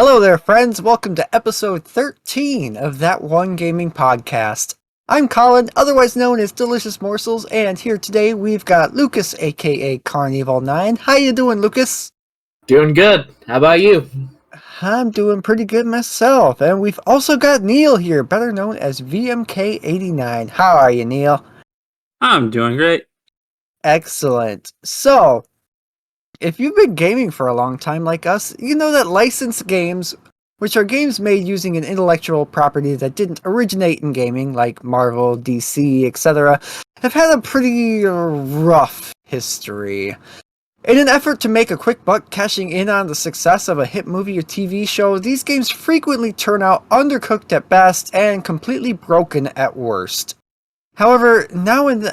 Hello there, friends. Welcome to episode 13 of That One Gaming Podcast. I'm Colin, otherwise known as Delicious Morsels, and here today we've got Lucas, aka Carnival 9. How you doing, Lucas? Doing good. How about you? I'm doing pretty good myself, and we've also got Neal here, better known as VMK89. How are you, Neal? I'm doing great. Excellent. So, if you've been gaming for a long time like us, you know that licensed games, which are games made using an intellectual property that didn't originate in gaming, like Marvel, DC, etc., have had a pretty rough history. In an effort to make a quick buck cashing in on the success of a hit movie or TV show, these games frequently turn out undercooked at best and completely broken at worst. However,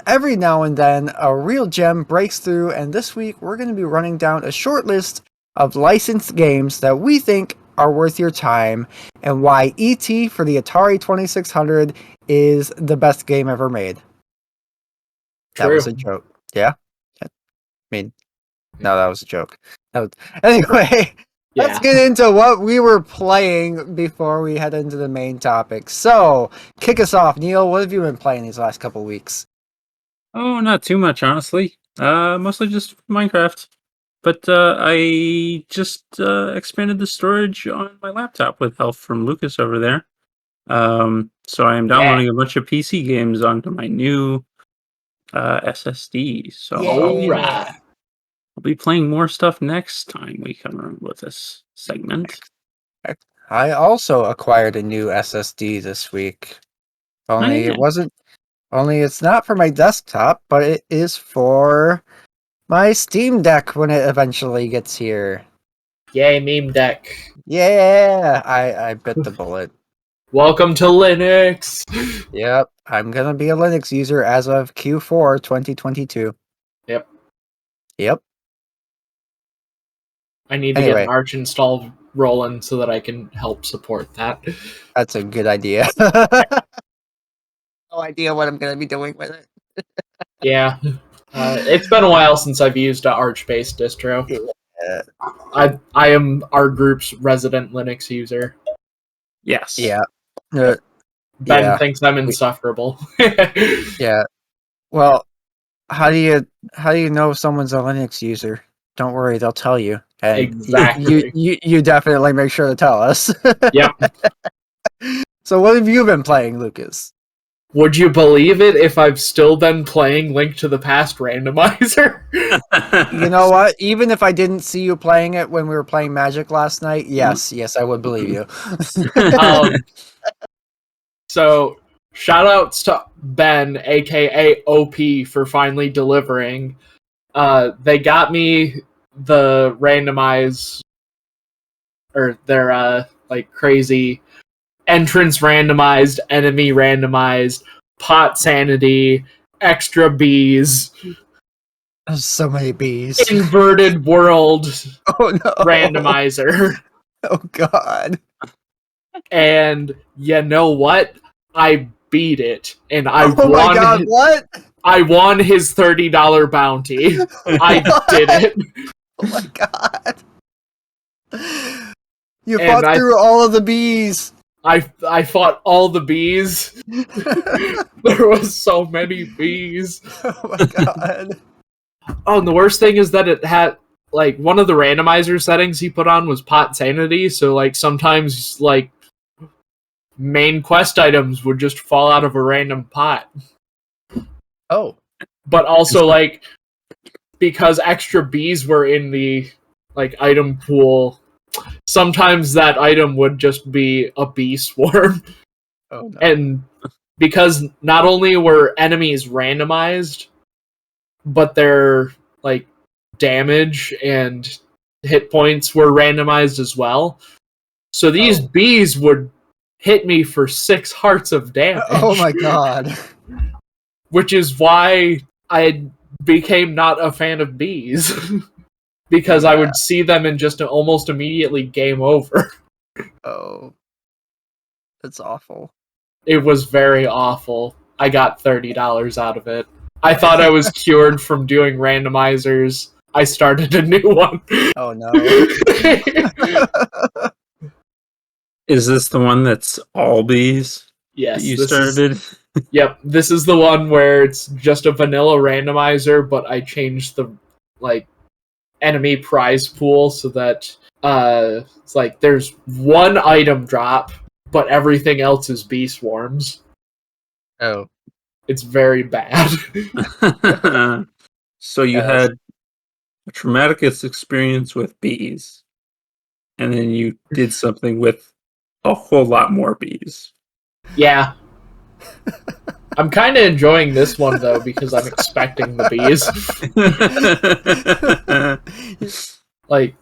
every now and then, a real gem breaks through, and this week we're going to be running down a short list of licensed games that we think are worth your time, and why E.T. for the Atari 2600 is the best game ever made. That was a joke. Yeah? I mean, no, that was a joke. Anyway, let's get into what we were playing before we head into the main topic. So, kick us off. Neal, what have you been playing these last couple weeks? Oh, not too much, honestly. Mostly just Minecraft. But I just expanded the storage on my laptop with help from Lucas over there. So I am downloading a bunch of PC games onto my new SSD. So I'll be playing more stuff next time we come around with this segment. I also acquired a new SSD this week. Only it's not for my desktop, but it is for my Steam Deck when it eventually gets here. Yay, meme deck. Yeah, I bit the bullet. Welcome to Linux. Yep, I'm gonna be a Linux user as of Q4 2022. Yep. I need to get an Arch install rolling so that I can help support that. That's a good idea. No idea what I'm gonna be doing with it. Yeah. It's been a while since I've used an Arch-based distro. Yeah. I am our group's resident Linux user. Yes. Yeah. Ben thinks I'm insufferable. Yeah. Well, how do you know if someone's a Linux user? Don't worry, they'll tell you. And exactly. You definitely make sure to tell us. Yep. So what have you been playing, Lucas? Would you believe it if I've still been playing Link to the Past Randomizer? You know what? Even if I didn't see you playing it when we were playing Magic last night, yes, I would believe you. So, shoutouts to Ben, aka OP, for finally delivering. They got me the randomize, or their crazy entrance randomized, enemy randomized, pot sanity, extra bees. There's so many bees. Inverted world randomizer. Oh god. And you know what? I beat it, and I won. My god, what? I won his $30 bounty. I did it. Oh my god. You fought through all of the bees. I fought all the bees. There was so many bees. Oh my god. Oh, and the worst thing is that it had, one of the randomizer settings he put on was pot sanity, so, sometimes, main quest items would just fall out of a random pot. Oh. But also, because extra bees were in the, item pool, sometimes that item would just be a bee swarm. Oh, no. And because not only were enemies randomized, but their, damage and hit points were randomized as well. So these bees would hit me for 6 hearts of damage. Oh my god. Which is why I became not a fan of bees. Because I would see them and just almost immediately game over. Oh. That's awful. It was very awful. I got $30 out of it. I thought I was cured from doing randomizers. I started a new one. Oh no. Is this the one that's all bees Yes, that you this started? Yep, this is the one where it's just a vanilla randomizer, but I changed the enemy prize pool so that it's like there's one item drop, but everything else is bee swarms. Oh, It's very bad. So you yes. had a traumatic experience with bees, and then you did something with a whole lot more bees. Yeah. I'm kind of enjoying this one though because I'm expecting the bees. Like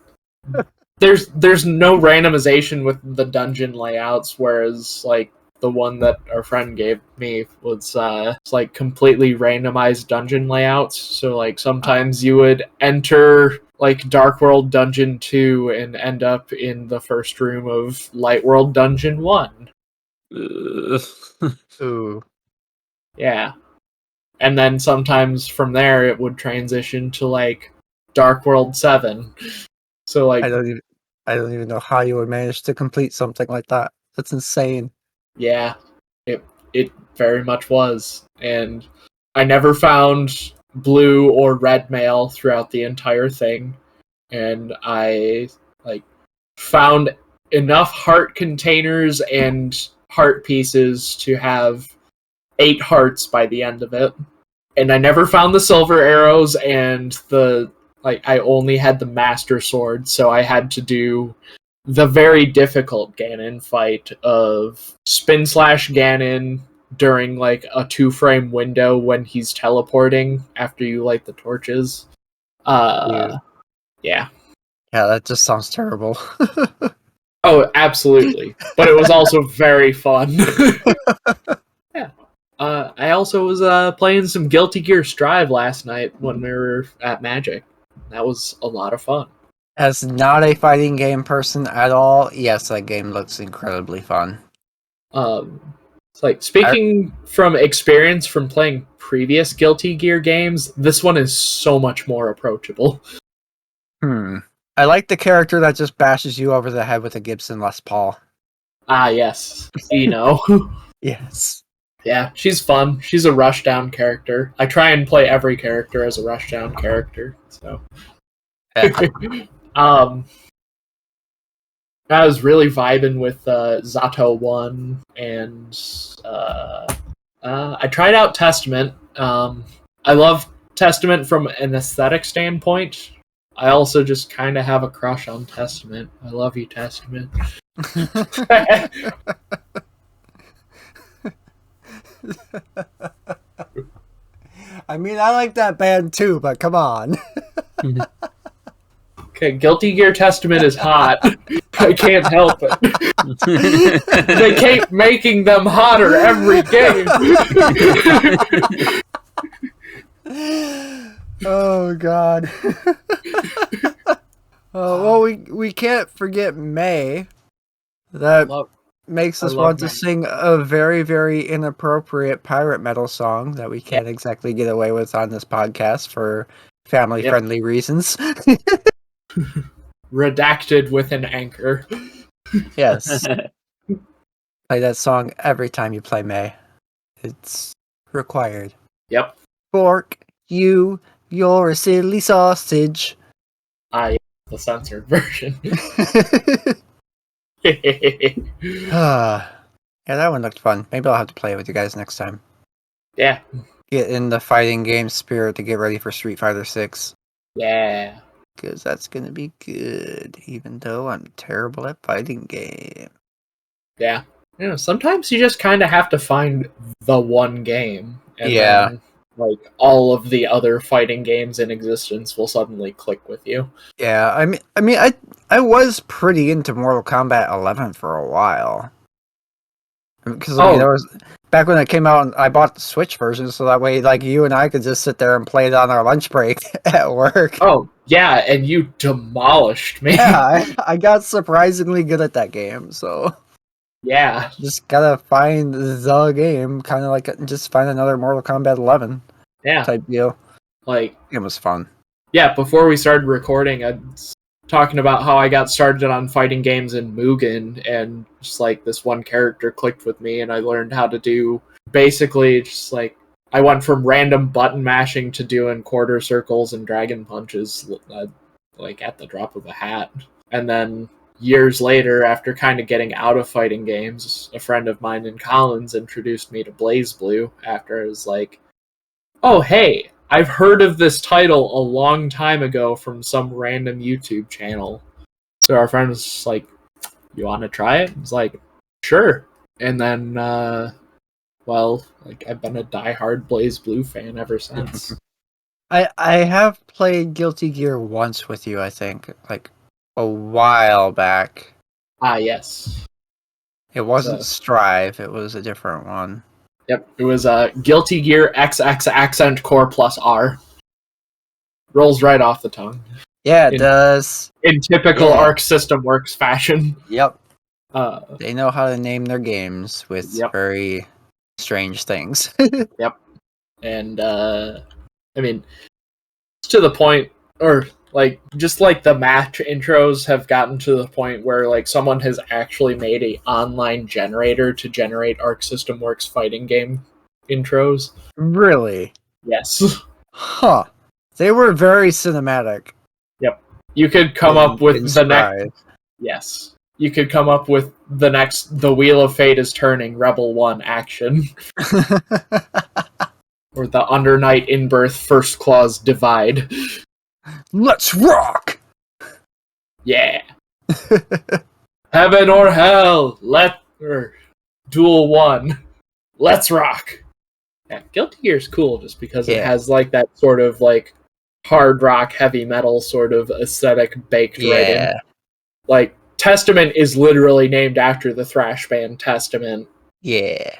there's no randomization with the dungeon layouts, whereas like the one that our friend gave me was it's like completely randomized dungeon layouts. So like sometimes you would enter like Dark World Dungeon 2 and end up in the first room of Light World Dungeon 1. Ooh. Yeah. And then sometimes from there it would transition to like Dark World 7. So like I don't even know how you would manage to complete something like that. That's insane. yeah, it very much was. And I never found blue or red mail throughout the entire thing. And I like found enough heart containers and heart pieces to have 8 hearts by the end of it. And I never found the silver arrows, and the I only had the master sword, so I had to do the very difficult Ganon fight of spin slash Ganon during like a 2-frame window when he's teleporting after you light the torches. Yeah. Yeah. Yeah, that just sounds terrible. Oh, absolutely. But it was also very fun. Yeah. I also was playing some Guilty Gear Strive last night when we were at Magic. That was a lot of fun. As not a fighting game person at all, yes, that game looks incredibly fun. It's like speaking from experience from playing previous Guilty Gear games, this one is so much more approachable. I like the character that just bashes you over the head with a Gibson Les Paul. Ah, yes. You know. Yes. Yeah, she's fun. She's a rushdown character. I try and play every character as a rushdown character. So, I was really vibing with Zato 1, and I tried out Testament. I love Testament from an aesthetic standpoint. I also just kind of have a crush on Testament. I love you, Testament. I mean, I like that band too, but come on. Okay, Guilty Gear Testament is hot. I can't help it. They keep making them hotter every game. Oh God. Well, we can't forget May. That makes us want to sing a very, very inappropriate pirate metal song that we can't exactly get away with on this podcast for family-friendly reasons. Redacted with an anchor. Yes. Play that song every time you play May. It's required. Yep. Fork, you're a silly sausage. Yeah, the censored version. Yeah, that one looked fun. Maybe I'll have to play it with you guys next time. Yeah. Get in the fighting game spirit to get ready for Street Fighter 6. Yeah. Because that's going to be good, even though I'm terrible at fighting game. Yeah. You know, sometimes you just kind of have to find the one game. And then, like, all of the other fighting games in existence will suddenly click with you. Yeah, I mean, I was pretty into Mortal Kombat 11 for a while. Because there was back when it came out, I bought the Switch version, so that way, like, you and I could just sit there and play it on our lunch break at work. Oh, yeah, and you demolished me. Yeah, I got surprisingly good at that game, so... Yeah. Just gotta find the game, kind of like just find another Mortal Kombat 11 type deal. Like, it was fun. Yeah, before we started recording, talking about how I got started on fighting games in Mugen, and just like this one character clicked with me, and I learned how to do basically just like I went from random button mashing to doing quarter circles and dragon punches, like at the drop of a hat. And then years later, after kind of getting out of fighting games, a friend of mine in Collins introduced me to BlazBlue after I was like, oh, hey, I've heard of this title a long time ago from some random YouTube channel. So our friend was just like, you want to try it? I was like, sure. And then, I've been a diehard BlazBlue fan ever since. I have played Guilty Gear once with you, I think, like a while back. Ah, yes. It wasn't Strive, it was a different one. Yep, it was Guilty Gear XX Accent Core plus R. Rolls right off the tongue. Yeah, it does. In typical Arc System Works fashion. Yep. They know how to name their games with very strange things. Yep. And, I mean, it's to the point, or, like, just like the match intros have gotten to the point where, like, someone has actually made an online generator to generate Arc System Works fighting game intros. Really? Yes. Huh. They were very cinematic. Yep. You could come up with the next... Yes. You could come up with the next The Wheel of Fate is Turning Rebel 1 action. Or the Undernight Inbirth First Clause Divide. Let's rock! Yeah. Heaven or Hell, Duel 1. Let's rock. Yeah, Guilty Gear is cool just because it has like that sort of like hard rock, heavy metal sort of aesthetic baked right in. Like, Testament is literally named after the thrash band Testament. Yeah.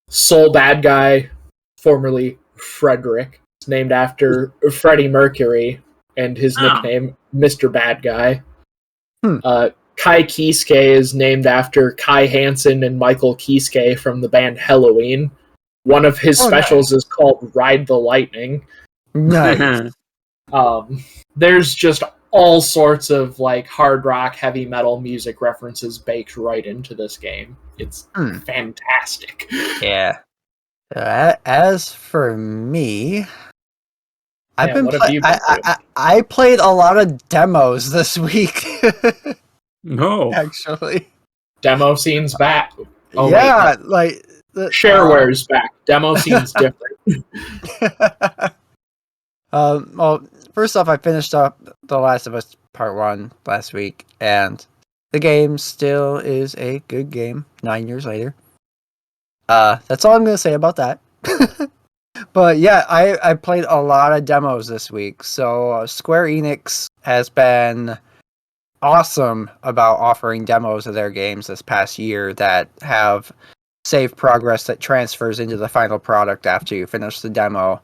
Soul Bad Guy, formerly Frederick, is named after Freddie Mercury and his nickname, Mr. Bad Guy. Kai Kisuke is named after Kai Hansen and Michael Kisuke from the band Helloween. One of his specials is called Ride the Lightning. Nice. There's just all sorts of like hard rock, heavy metal music references baked right into this game. It's fantastic. Yeah. As for me, I played a lot of demos this week. No, actually, demo scene's back. Oh, yeah, wait, like the shareware's back. Demo scene's different. Well, first off, I finished up The Last of Us Part 1 last week, and the game still is a good game 9 years later. That's all I'm going to say about that. But yeah, I played a lot of demos this week. So Square Enix has been awesome about offering demos of their games this past year that have saved progress that transfers into the final product after you finish the demo.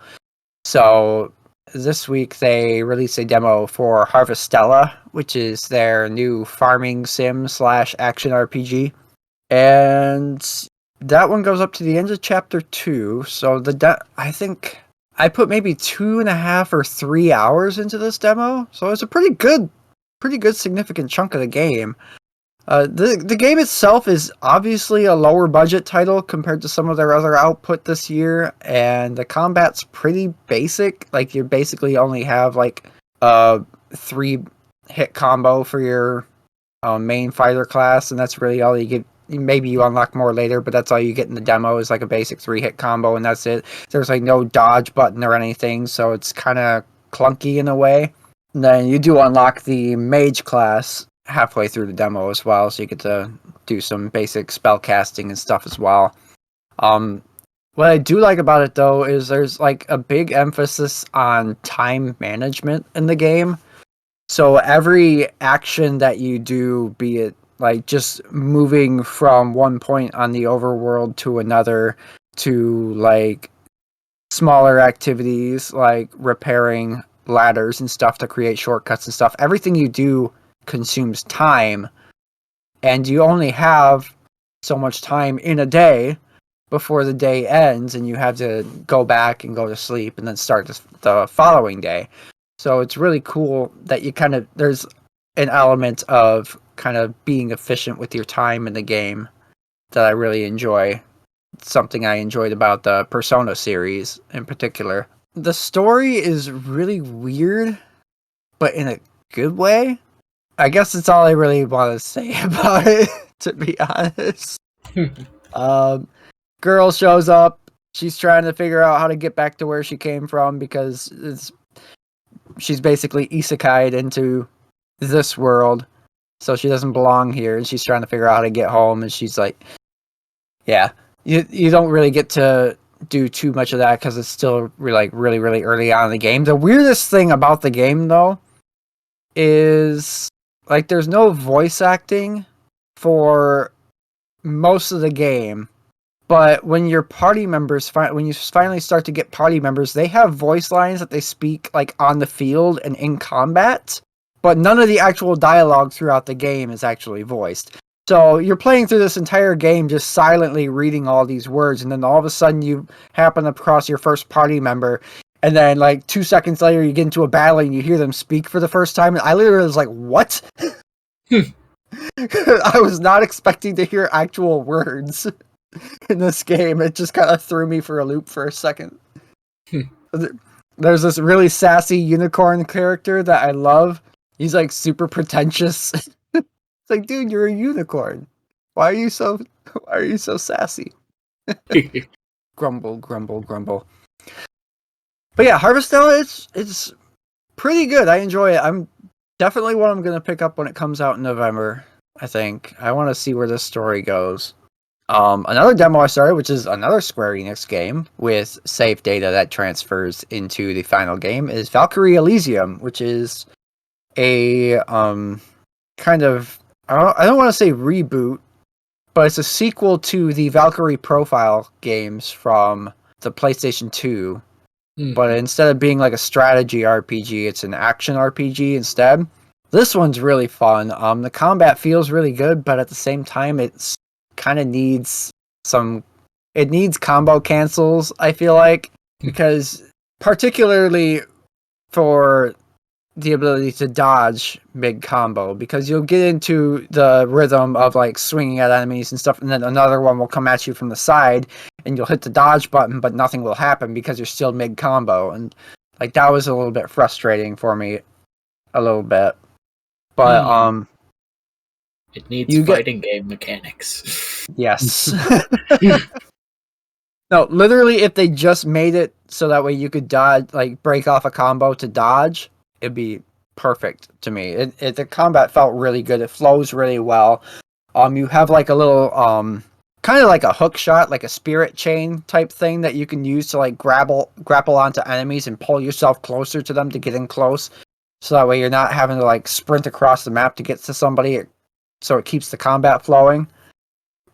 So this week they released a demo for Harvestella, which is their new farming sim / action RPG. And that one goes up to the end of chapter 2. So I think I put maybe 2.5 or 3 hours into this demo. So it's a pretty good significant chunk of the game. The game itself is obviously a lower budget title compared to some of their other output this year, and the combat's pretty basic. Like, you basically only have like a 3-hit combo for your main fighter class, and that's really all you get. Maybe you unlock more later, but that's all you get in the demo is like a basic 3-hit combo, and that's it. There's like no dodge button or anything, so it's kind of clunky in a way. And then you do unlock the mage class halfway through the demo as well, so you get to do some basic spell casting and stuff as well. What I do like about it though is there's like a big emphasis on time management in the game. So every action that you do, be it like just moving from one point on the overworld to another, to like smaller activities like repairing ladders and stuff to create shortcuts and stuff, everything you do consumes time, and you only have so much time in a day before the day ends, and you have to go back and go to sleep and then start the following day. So it's really cool that there's an element of kind of being efficient with your time in the game that I really enjoy. It's something I enjoyed about the Persona series in particular. The story is really weird, but in a good way. I guess that's all I really want to say about it, to be honest. Girl shows up. She's trying to figure out how to get back to where she came from because she's basically isekai'd into this world. So she doesn't belong here, and she's trying to figure out how to get home, and she's like, yeah. You don't really get to do too much of that because it's still really early on in the game. The weirdest thing about the game, though, is like there's no voice acting for most of the game. But when your party members, when you finally start to get party members, they have voice lines that they speak like on the field and in combat. But none of the actual dialogue throughout the game is actually voiced. So you're playing through this entire game just silently reading all these words, and then all of a sudden you happen across your first party member, and then like 2 seconds later you get into a battle and you hear them speak for the first time, and I literally was like, what? I was not expecting to hear actual words in this game. It just kind of threw me for a loop for a second. There's this really sassy unicorn character that I love. He's like super pretentious. It's like, dude, you're a unicorn. Why are you so sassy? Grumble, grumble, grumble. But yeah, Harvestella, it's pretty good. I enjoy it. I'm definitely what I'm gonna pick up when it comes out in November. I think I want to see where this story goes. Another demo I started, which is another Square Enix game with save data that transfers into the final game, is Valkyrie Elysium, which is a kind of, I don't want to say reboot, but it's a sequel to the Valkyrie Profile games from the PlayStation 2. But instead of being like a strategy RPG, it's an action RPG instead. This one's really fun. The combat feels really good, but at the same time, it's kind of needs combo cancels, I feel like, because particularly for the ability to dodge mid combo, because you'll get into the rhythm of like swinging at enemies and stuff, and then another one will come at you from the side and you'll hit the dodge button, but nothing will happen because you're still mid combo, and like that was a little bit frustrating for me a little bit. But it needs fighting game mechanics. Yes. No, literally, if they just made it so that way you could dodge, like break off a combo to dodge, it'd be perfect to me. The combat felt really good. It flows really well. You have like a little kind of like a hook shot, like a spirit chain type thing that you can use to like grapple onto enemies and pull yourself closer to them to get in close. So that way you're not having to like sprint across the map to get to somebody. So it keeps the combat flowing.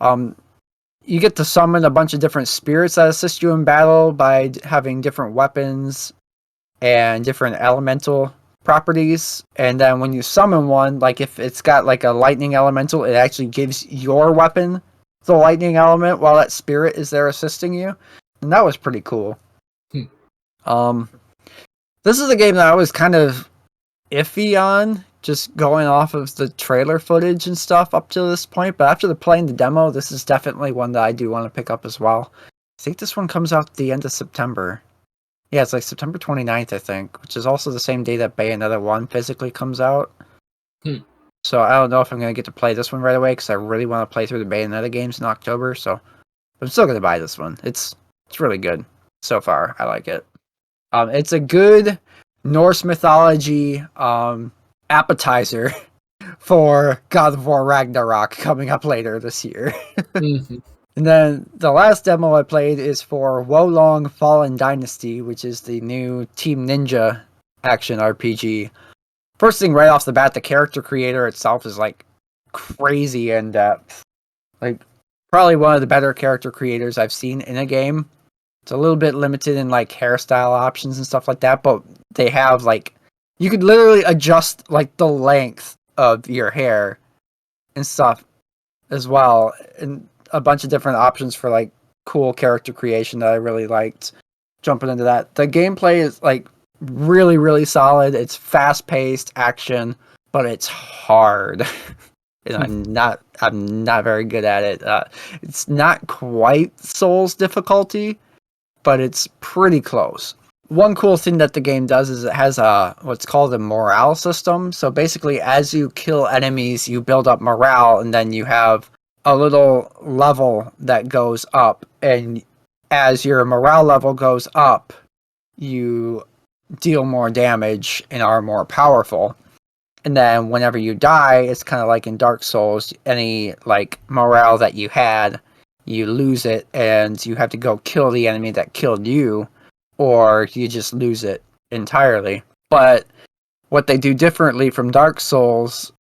You get to summon a bunch of different spirits that assist you in battle by having different weapons and different elemental properties. And then when you summon one, like if it's got like a lightning elemental, it actually gives your weapon the lightning element while that spirit is there assisting you. And that was pretty cool. This is a game that I was kind of iffy on, just going off of the trailer footage and stuff up to this point, but after playing the demo, this is definitely one that I do want to pick up as well. I think this one comes out the end of September. Yeah, it's like September 29th, I think, which is also the same day that Bayonetta 1 physically comes out. So I don't know if I'm going to get to play this one right away, because I really want to play through the Bayonetta games in October, so I'm still going to buy this one. It's really good so far. I like it. It's a good Norse mythology appetizer for God of War Ragnarok coming up later this year. And then the last demo I played is for Wolong Fallen Dynasty, which is the new Team Ninja action RPG. First thing right off the bat, the character creator itself is like crazy in depth. Like probably one of the better character creators I've seen in a game. It's a little bit limited in like hairstyle options and stuff like that, but they have like, you could literally adjust like the length of your hair and stuff as well, and a bunch of different options for like cool character creation that I really liked. Jumping into that, the gameplay is like really, really solid. It's fast-paced action, but it's hard. And I'm not very good at it. It's not quite Souls difficulty, but it's pretty close. One cool thing that the game does is it has what's called a morale system. So basically, as you kill enemies, you build up morale, and then you have a little level that goes up. And as your morale level goes up, you deal more damage and are more powerful. And then whenever you die, it's kind of like in Dark Souls, any like morale that you had, you lose it and you have to go kill the enemy that killed you, or you just lose it entirely. But what they do differently from Dark Souls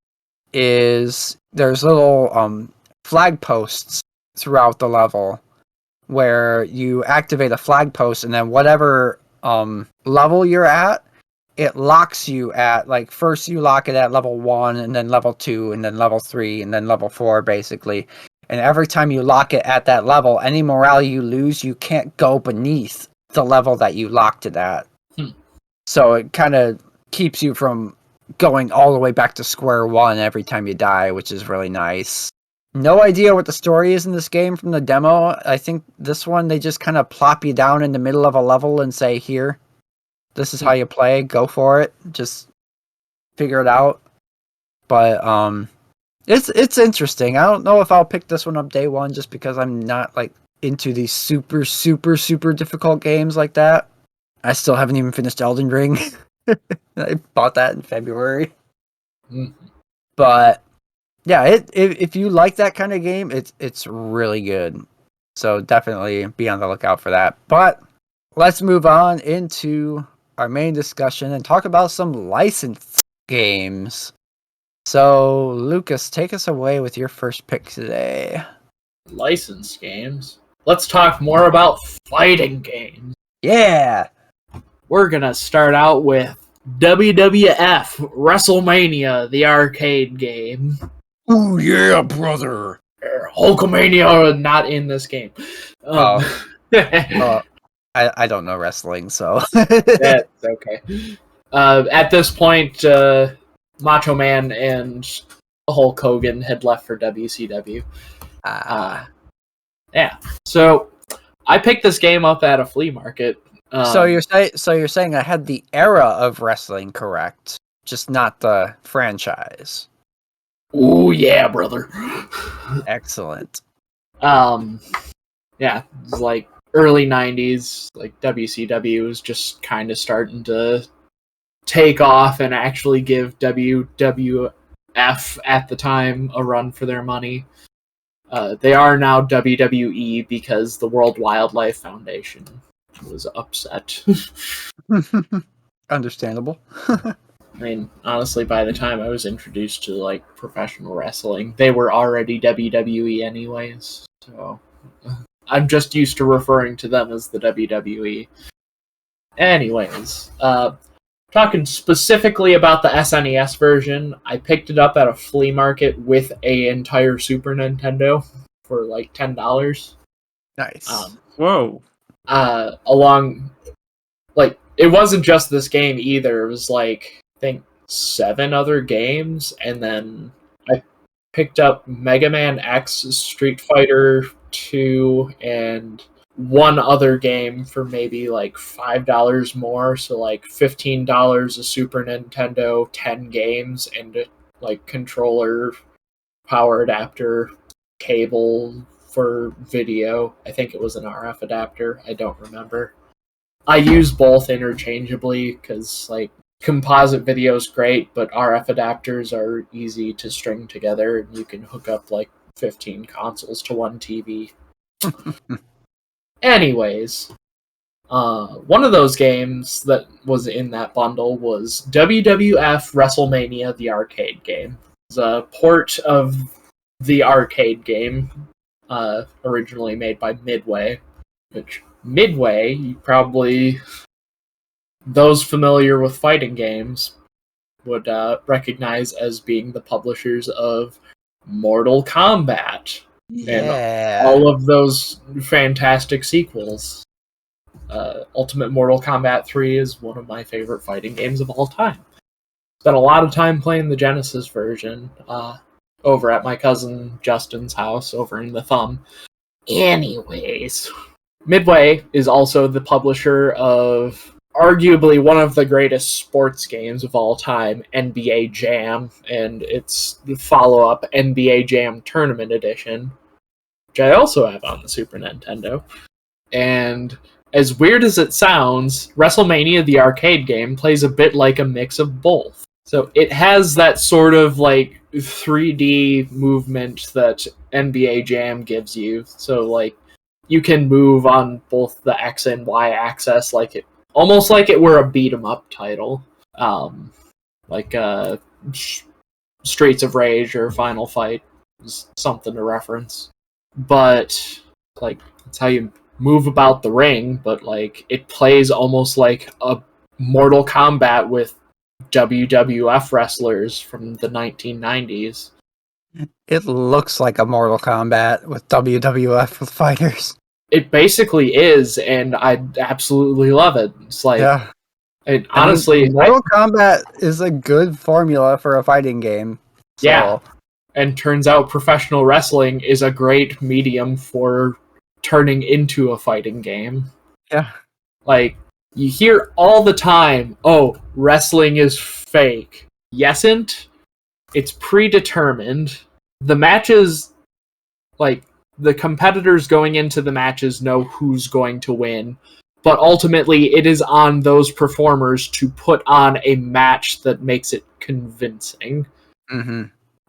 is there's little flag posts throughout the level where you activate a flag post, and then whatever level you're at, it locks you at, like, first you lock it at level 1, and then level 2, and then level 3, and then level 4, basically. And every time you lock it at that level, any morale you lose, you can't go beneath the level that you locked it at. So it kind of keeps you from going all the way back to square one every time you die, which is really nice. No idea what the story is in this game from the demo. I think this one, they just kind of plop you down in the middle of a level and say, here, this is how you play, go for it, just figure it out. But it's interesting. I don't know if I'll pick this one up day one, just because I'm not like into these super difficult games like that. I still haven't even finished Elden Ring. I bought that in February. But yeah, if you like that kind of game, it's really good. So definitely be on the lookout for that. But let's move on into our main discussion and talk about some licensed games. So, Lucas, take us away with your first pick today. Licensed games? Let's talk more about fighting games. Yeah! We're gonna start out with WWF WrestleMania, the arcade game. Ooh, yeah, brother! Hulkamania not in this game. I don't know wrestling, so... That's okay. At this point, Macho Man and Hulk Hogan had left for WCW. Yeah. So I picked this game up at a flea market. So you're saying I had the era of wrestling correct, just not the franchise. Oh yeah, brother. Excellent. Yeah, it's like early 90s, like WCW was just kind of starting to take off and actually give WWF at the time a run for their money. They are now WWE because the World Wildlife Foundation was upset. Understandable. I mean, honestly, by the time I was introduced to like professional wrestling, they were already WWE anyways. So I'm just used to referring to them as the WWE. Anyways, talking specifically about the SNES version, I picked it up at a flea market with an entire Super Nintendo for like $10. Nice. Whoa. Along, like, it wasn't just this game either. It was like, I think 7 other games, and then I picked up Mega Man X, Street Fighter 2, and one other game for maybe like $5 more, so like $15 a Super Nintendo, 10 games, and a like controller, power adapter, cable for video. I think it was an RF adapter. I don't remember. I use both interchangeably because like composite video is great, but RF adapters are easy to string together, and you can hook up like 15 consoles to one TV. Anyways, one of those games that was in that bundle was WWF WrestleMania, the arcade game. It's a port of the arcade game, originally made by Midway, which Midway, those familiar with fighting games would recognize as being the publishers of Mortal Kombat. Yeah. And all of those fantastic sequels. Ultimate Mortal Kombat 3 is one of my favorite fighting games of all time. Spent a lot of time playing the Genesis version over at my cousin Justin's house over in the Thumb. Anyways, Midway is also the publisher of arguably one of the greatest sports games of all time, NBA Jam, and its follow-up NBA Jam Tournament Edition, which I also have on the Super Nintendo. And as weird as it sounds, WrestleMania, the arcade game, plays a bit like a mix of both. So it has that sort of like 3D movement that NBA Jam gives you. So like you can move on both the X and Y axis, almost like it were a beat 'em up title, like Streets of Rage or Final Fight is something to reference. But like it's how you move about the ring, but like it plays almost like a Mortal Kombat with WWF wrestlers from the 1990s. It looks like a Mortal Kombat with WWF with fighters. It basically is, and I absolutely love it. It's like, Yeah. and honestly, Mortal Kombat is a good formula for a fighting game. So. Yeah, and turns out professional wrestling is a great medium for turning into a fighting game. Yeah. Like, you hear all the time, oh, wrestling is fake. Yesn't. It's predetermined. The matches, like, the competitors going into the matches know who's going to win, but ultimately it is on those performers to put on a match that makes it convincing. Mm-hmm.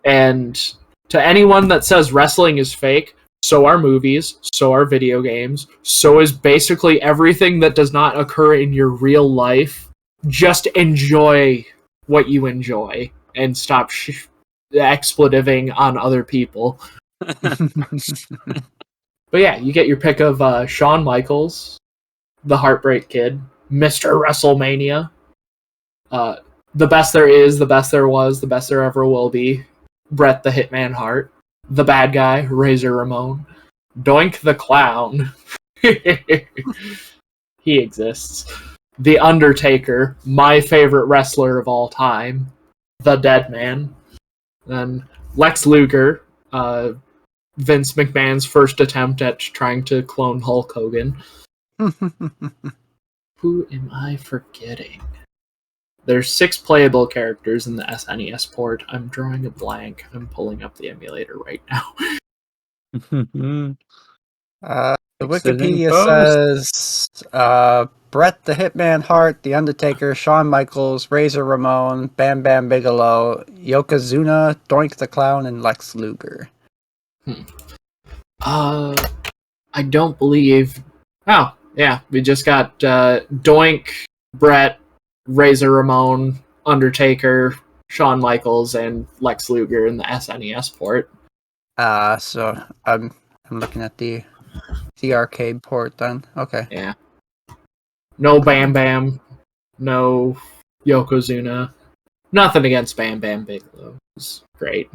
And to anyone that says wrestling is fake, so are movies, so are video games, so is basically everything that does not occur in your real life. Just enjoy what you enjoy and stop expletiving on other people. But yeah, you get your pick of Shawn Michaels, the Heartbreak Kid, Mr. WrestleMania, the best there is, the best there was, the best there ever will be, Bret the Hitman Hart, the bad guy, Razor Ramon, Doink the Clown, he exists, The Undertaker, my favorite wrestler of all time, the Dead Man, then Lex Luger, Vince McMahon's first attempt at trying to clone Hulk Hogan. Who am I forgetting? There's 6 playable characters in the SNES port. I'm drawing a blank. I'm pulling up the emulator right now. The Wikipedia says Bret the Hitman Hart, The Undertaker, Shawn Michaels, Razor Ramon, Bam Bam Bigelow, Yokozuna, Doink the Clown, and Lex Luger. I don't believe... Oh, yeah. We just got Doink, Bret, Razor Ramon, Undertaker, Shawn Michaels, and Lex Luger in the SNES port. So I'm looking at the arcade port then. Okay. Yeah. No Bam Bam. No Yokozuna. Nothing against Bam Bam Bigelow. It's great.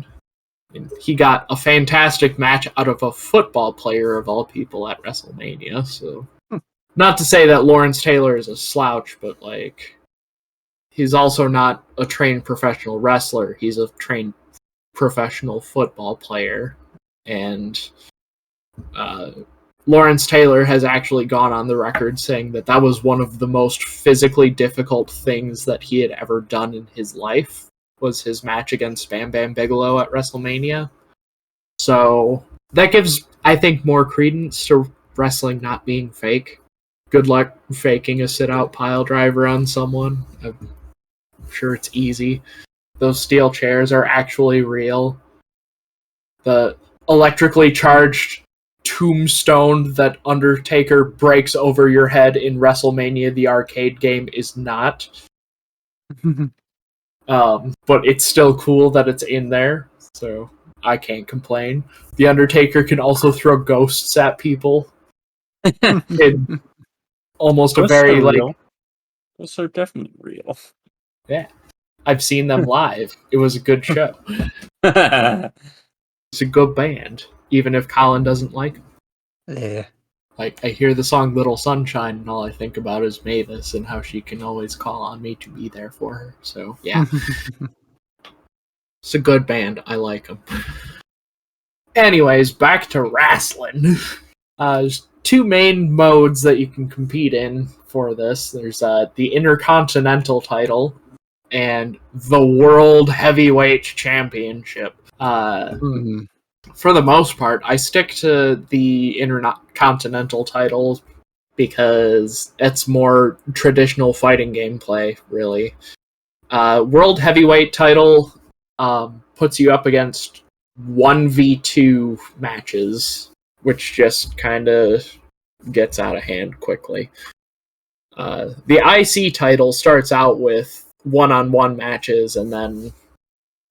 He got a fantastic match out of a football player of all people at WrestleMania, so... Not to say that Lawrence Taylor is a slouch, but, like... He's also not a trained professional wrestler. He's a trained professional football player. And Lawrence Taylor has actually gone on the record saying that that was one of the most physically difficult things that he had ever done in his life, was his match against Bam Bam Bigelow at WrestleMania. So that gives, I think, more credence to wrestling not being fake. Good luck faking a sit-out pile driver on someone. I'm sure it's easy. Those steel chairs are actually real. The electrically charged tombstone that Undertaker breaks over your head in WrestleMania, the arcade game, is not. But it's still cool that it's in there, so I can't complain. The Undertaker can also throw ghosts at people. In almost a very, like... Those are definitely real. Yeah. I've seen them live. It was a good show. It's a good band, even if Colin doesn't like them. Yeah. Like, I hear the song Little Sunshine, and all I think about is Mavis and how she can always call on me to be there for her. So, yeah. It's a good band. I like them. Anyways, back to wrestling. There's two main modes that you can compete in for this. There's the Intercontinental title and the World Heavyweight Championship. For the most part, I stick to the Intercontinental title because it's more traditional fighting gameplay, really. World Heavyweight title puts you up against 1v2 matches, which just kind of gets out of hand quickly. The IC title starts out with one-on-one matches, and then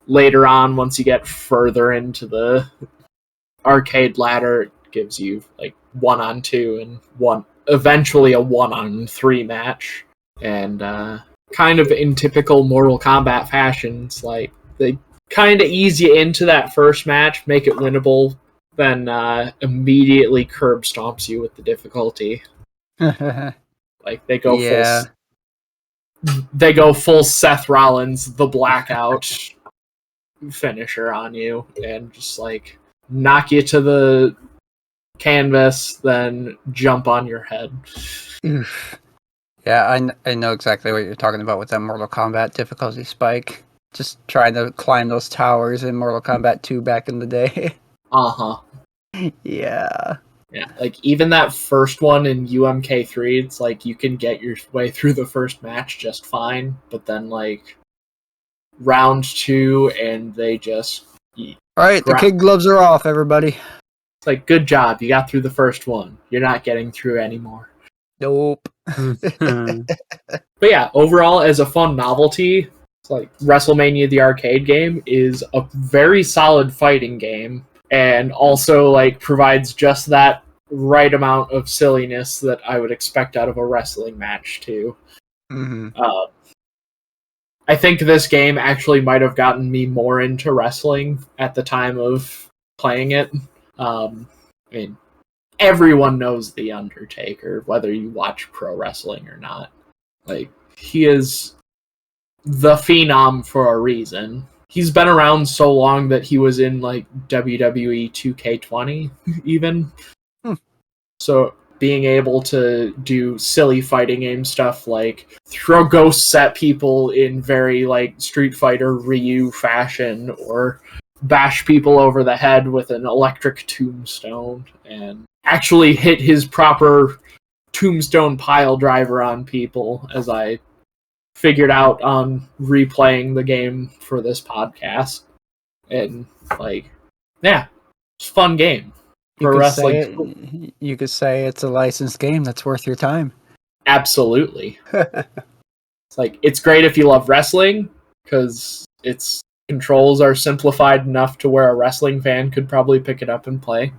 later on, once you get further into the arcade ladder, it gives you like 1-on-2 and eventually a 1-on-3 match. And kind of in typical Mortal Kombat fashion, it's like they kind of ease you into that first match, make it winnable, then immediately curb stomps you with the difficulty. Like they go full Seth Rollins, the Blackout finisher on you, and just like knock you to the canvas, then jump on your head. Yeah, I know exactly what you're talking about with that Mortal Kombat difficulty spike. Just trying to climb those towers in Mortal Kombat 2 back in the day. Uh-huh. Yeah. Yeah, like even that first one in UMK3, it's like you can get your way through the first match just fine, but then like round 2 and they just... Alright, the kid gloves are off, everybody. It's like, good job, you got through the first one. You're not getting through anymore. Nope. But yeah, overall, as a fun novelty, it's like WrestleMania the arcade game is a very solid fighting game, and also like provides just that right amount of silliness that I would expect out of a wrestling match too. I think this game actually might have gotten me more into wrestling at the time of playing it. I mean, everyone knows The Undertaker, whether you watch pro wrestling or not. Like, he is the phenom for a reason. He's been around so long that he was in, like, WWE 2K20, even. So, being able to do silly fighting game stuff like throw ghosts at people in very, like, Street Fighter Ryu fashion, or bash people over the head with an electric tombstone, and actually hit his proper tombstone pile driver on people, as I figured out on replaying the game for this podcast. And like, yeah, it's a fun game for wrestling. You could say it's a licensed game that's worth your time. Absolutely. It's like, it's great if you love wrestling, because its controls are simplified enough to where a wrestling fan could probably pick it up and play.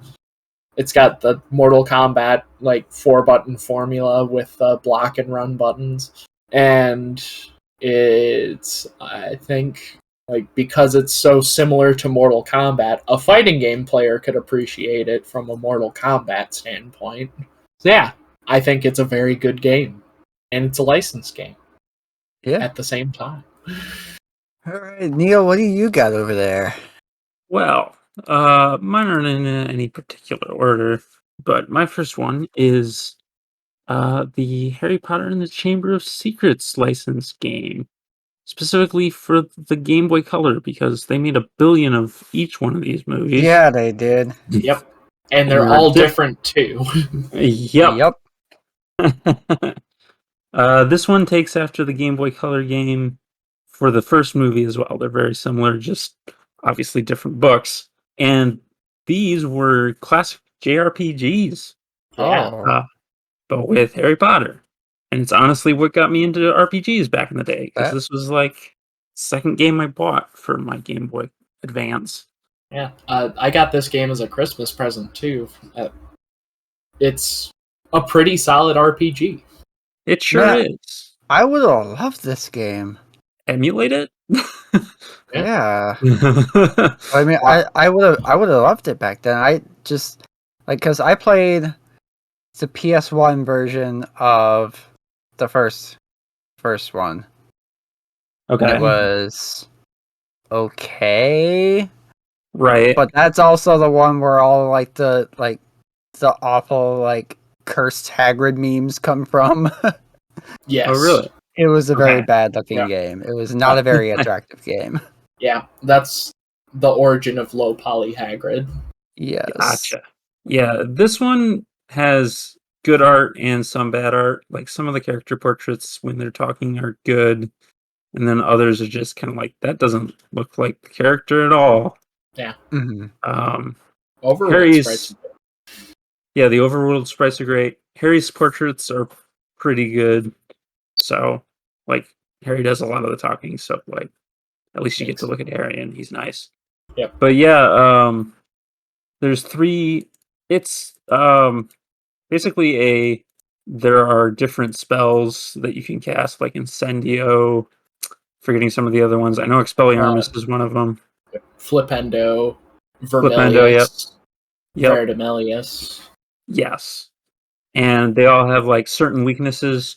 It's got the Mortal Kombat, like, 4-button formula with block and run buttons. And it's, I think, like, because it's so similar to Mortal Kombat, a fighting game player could appreciate it from a Mortal Kombat standpoint. So yeah, I think it's a very good game. And it's a licensed game. Yeah. At the same time. Alright, Neal, what do you got over there? Well, mine aren't in any particular order, but my first one is the Harry Potter and the Chamber of Secrets licensed game, specifically for the Game Boy Color, because they made 1 billion of each one of these movies. Yeah, they did. Yep. And they're all different too. Yep. This one takes after the Game Boy Color game for the first movie as well. They're very similar, just obviously different books. And these were classic JRPGs. Yeah. But with Harry Potter. And it's honestly what got me into RPGs back in the day, because this was like second game I bought for my Game Boy Advance. Yeah, I got this game as a Christmas present too. It's a pretty solid RPG. It sure is. I would have loved this game. Emulate it? Yeah. I mean, I would have loved it back then. I just, like, because I played It's a PS1 version of the first one. Okay. And it was okay. Right. But that's also the one where all the awful cursed Hagrid memes come from. Yes. Oh, really? It was a very Okay. bad looking Yeah. game. It was not a very attractive game. Yeah, that's the origin of low poly Hagrid. Yes. Gotcha. Yeah, this one has good art and some bad art. Like some of the character portraits when they're talking are good, and then others are just kind of like that doesn't look like the character at all. Yeah. Mm-hmm. Overworld sprites. Yeah, the overworld sprites are great. Harry's portraits are pretty good. So, like, Harry does a lot of the talking, so like at least you get to look at Harry and he's nice. Yep. But yeah, there's 3. It's basically there are different spells that you can cast, like Incendio, forgetting some of the other ones. I know Expelliarmus is one of them. Flipendo, Flipendo, yep. Vermilius, Verdimillius. Yes. And they all have like certain weaknesses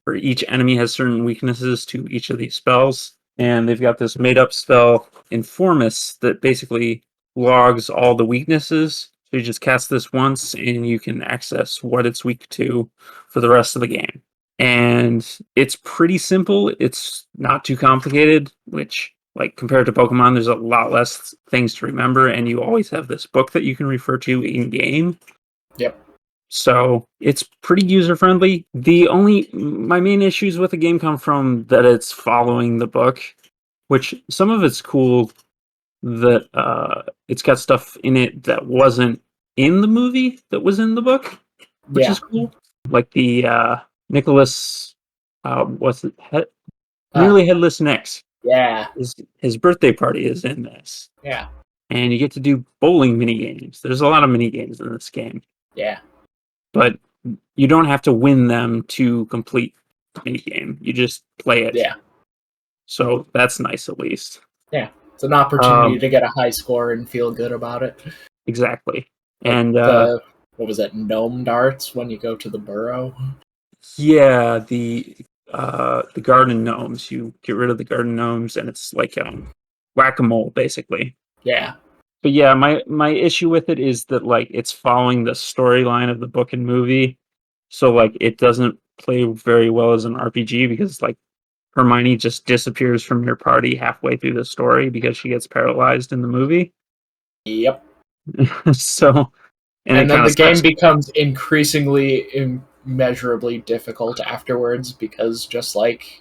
or each enemy has certain weaknesses to each of these spells. And they've got this made up spell, Informus, that basically logs all the weaknesses. So you just cast this once and you can access what it's weak to for the rest of the game. And it's pretty simple. It's not too complicated, which, like, compared to Pokemon, there's a lot less things to remember. And you always have this book that you can refer to in game. Yep. So it's pretty user friendly. My main issues with the game come from that it's following the book, which some of it's cool that it's got stuff in it that wasn't in the movie that was in the book, which is cool. Like the Nicholas, what's it? Nearly Headless Nicks. Yeah. His birthday party is in this. Yeah. And you get to do bowling mini games. There's a lot of mini games in this game. Yeah. But you don't have to win them to complete the mini game. You just play it. Yeah. So that's nice, at least. Yeah. It's an opportunity to get a high score and feel good about it. Exactly. Like and what was it? Gnome darts when you go to the burrow. Yeah, the garden gnomes. You get rid of the garden gnomes, and it's like whack-a-mole, basically. Yeah. But yeah, my issue with it is that like it's following the storyline of the book and movie, so like it doesn't play very well as an RPG because like Hermione just disappears from your party halfway through the story because she gets paralyzed in the movie. Yep. So and then the game becomes increasingly immeasurably difficult afterwards because just like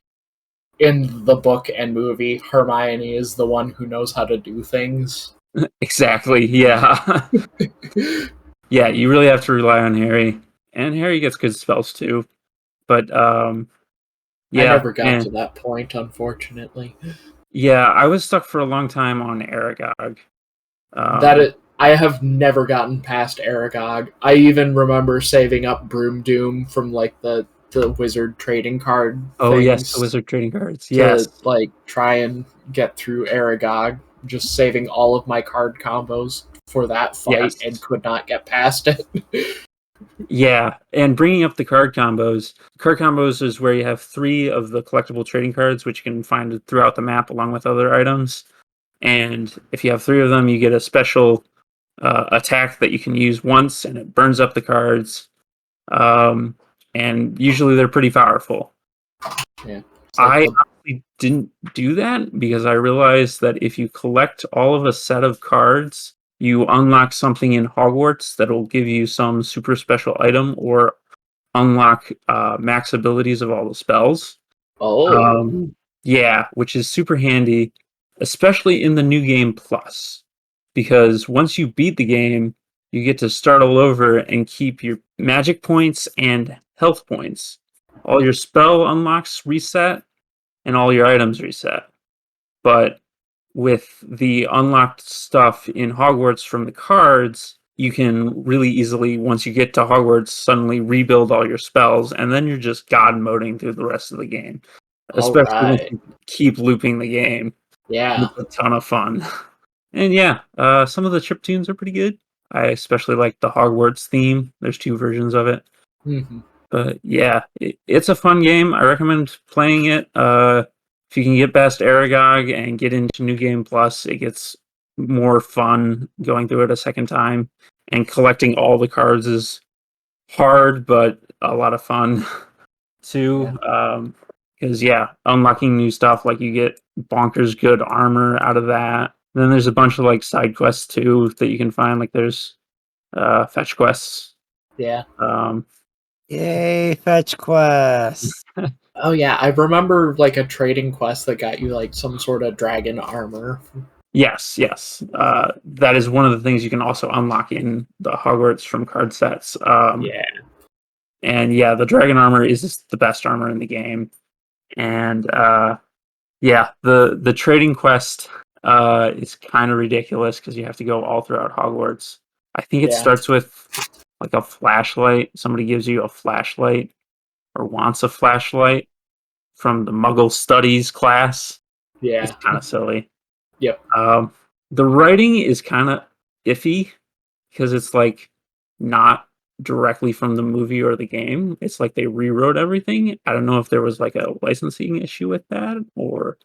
in the book and movie, Hermione is the one who knows how to do things. Exactly, yeah. Yeah, you really have to rely on Harry. And Harry gets good spells too. But yeah. I never got to that point, unfortunately. Yeah, I was stuck for a long time on Aragog. I have never gotten past Aragog. I even remember saving up Broom Doom from like the wizard trading card. Oh yes, the wizard trading cards. Yes, to like try and get through Aragog, just saving all of my card combos for that fight and could not get past it. Yeah, and bringing up the card combos. Card combos is where you have 3 of the collectible trading cards, which you can find throughout the map along with other items. And if you have 3 of them, you get a special attack that you can use once, and it burns up the cards. And usually they're pretty powerful. Yeah, I honestly didn't do that because I realized that if you collect all of a set of cards, you unlock something in Hogwarts that'll give you some super special item or unlock max abilities of all the spells. Oh. Yeah, which is super handy, especially in the New Game Plus. Because once you beat the game, you get to start all over and keep your magic points and health points. All your spell unlocks reset, and all your items reset. But with the unlocked stuff in Hogwarts from the cards, you can really easily, once you get to Hogwarts, suddenly rebuild all your spells, and then you're just god moding through the rest of the game. Especially when you keep looping the game. Yeah. It's a ton of fun. And yeah, some of the chiptunes are pretty good. I especially like the Hogwarts theme. There's 2 versions of it. Mhm. But yeah, it's a fun game. I recommend playing it. If you can get past Aragog and get into New Game Plus, it gets more fun going through it a second time. And collecting all the cards is hard, but a lot of fun too. Because unlocking new stuff, like you get bonkers good armor out of that. Then there's a bunch of like side quests too that you can find. Like there's fetch quests. Yeah. Yay, fetch quest. Oh yeah, I remember like a trading quest that got you like some sort of dragon armor. Yes. That is one of the things you can also unlock in the Hogwarts from card sets. Yeah. And the dragon armor is just the best armor in the game. And the trading quest is kind of ridiculous because you have to go all throughout Hogwarts. I think it starts with like a flashlight. Somebody gives you a flashlight or wants a flashlight from the Muggle Studies class. Yeah. It's kind of silly. Yep. The writing is kind of iffy because it's like not directly from the movie or the game. It's like they rewrote everything. I don't know if there was like a licensing issue with that or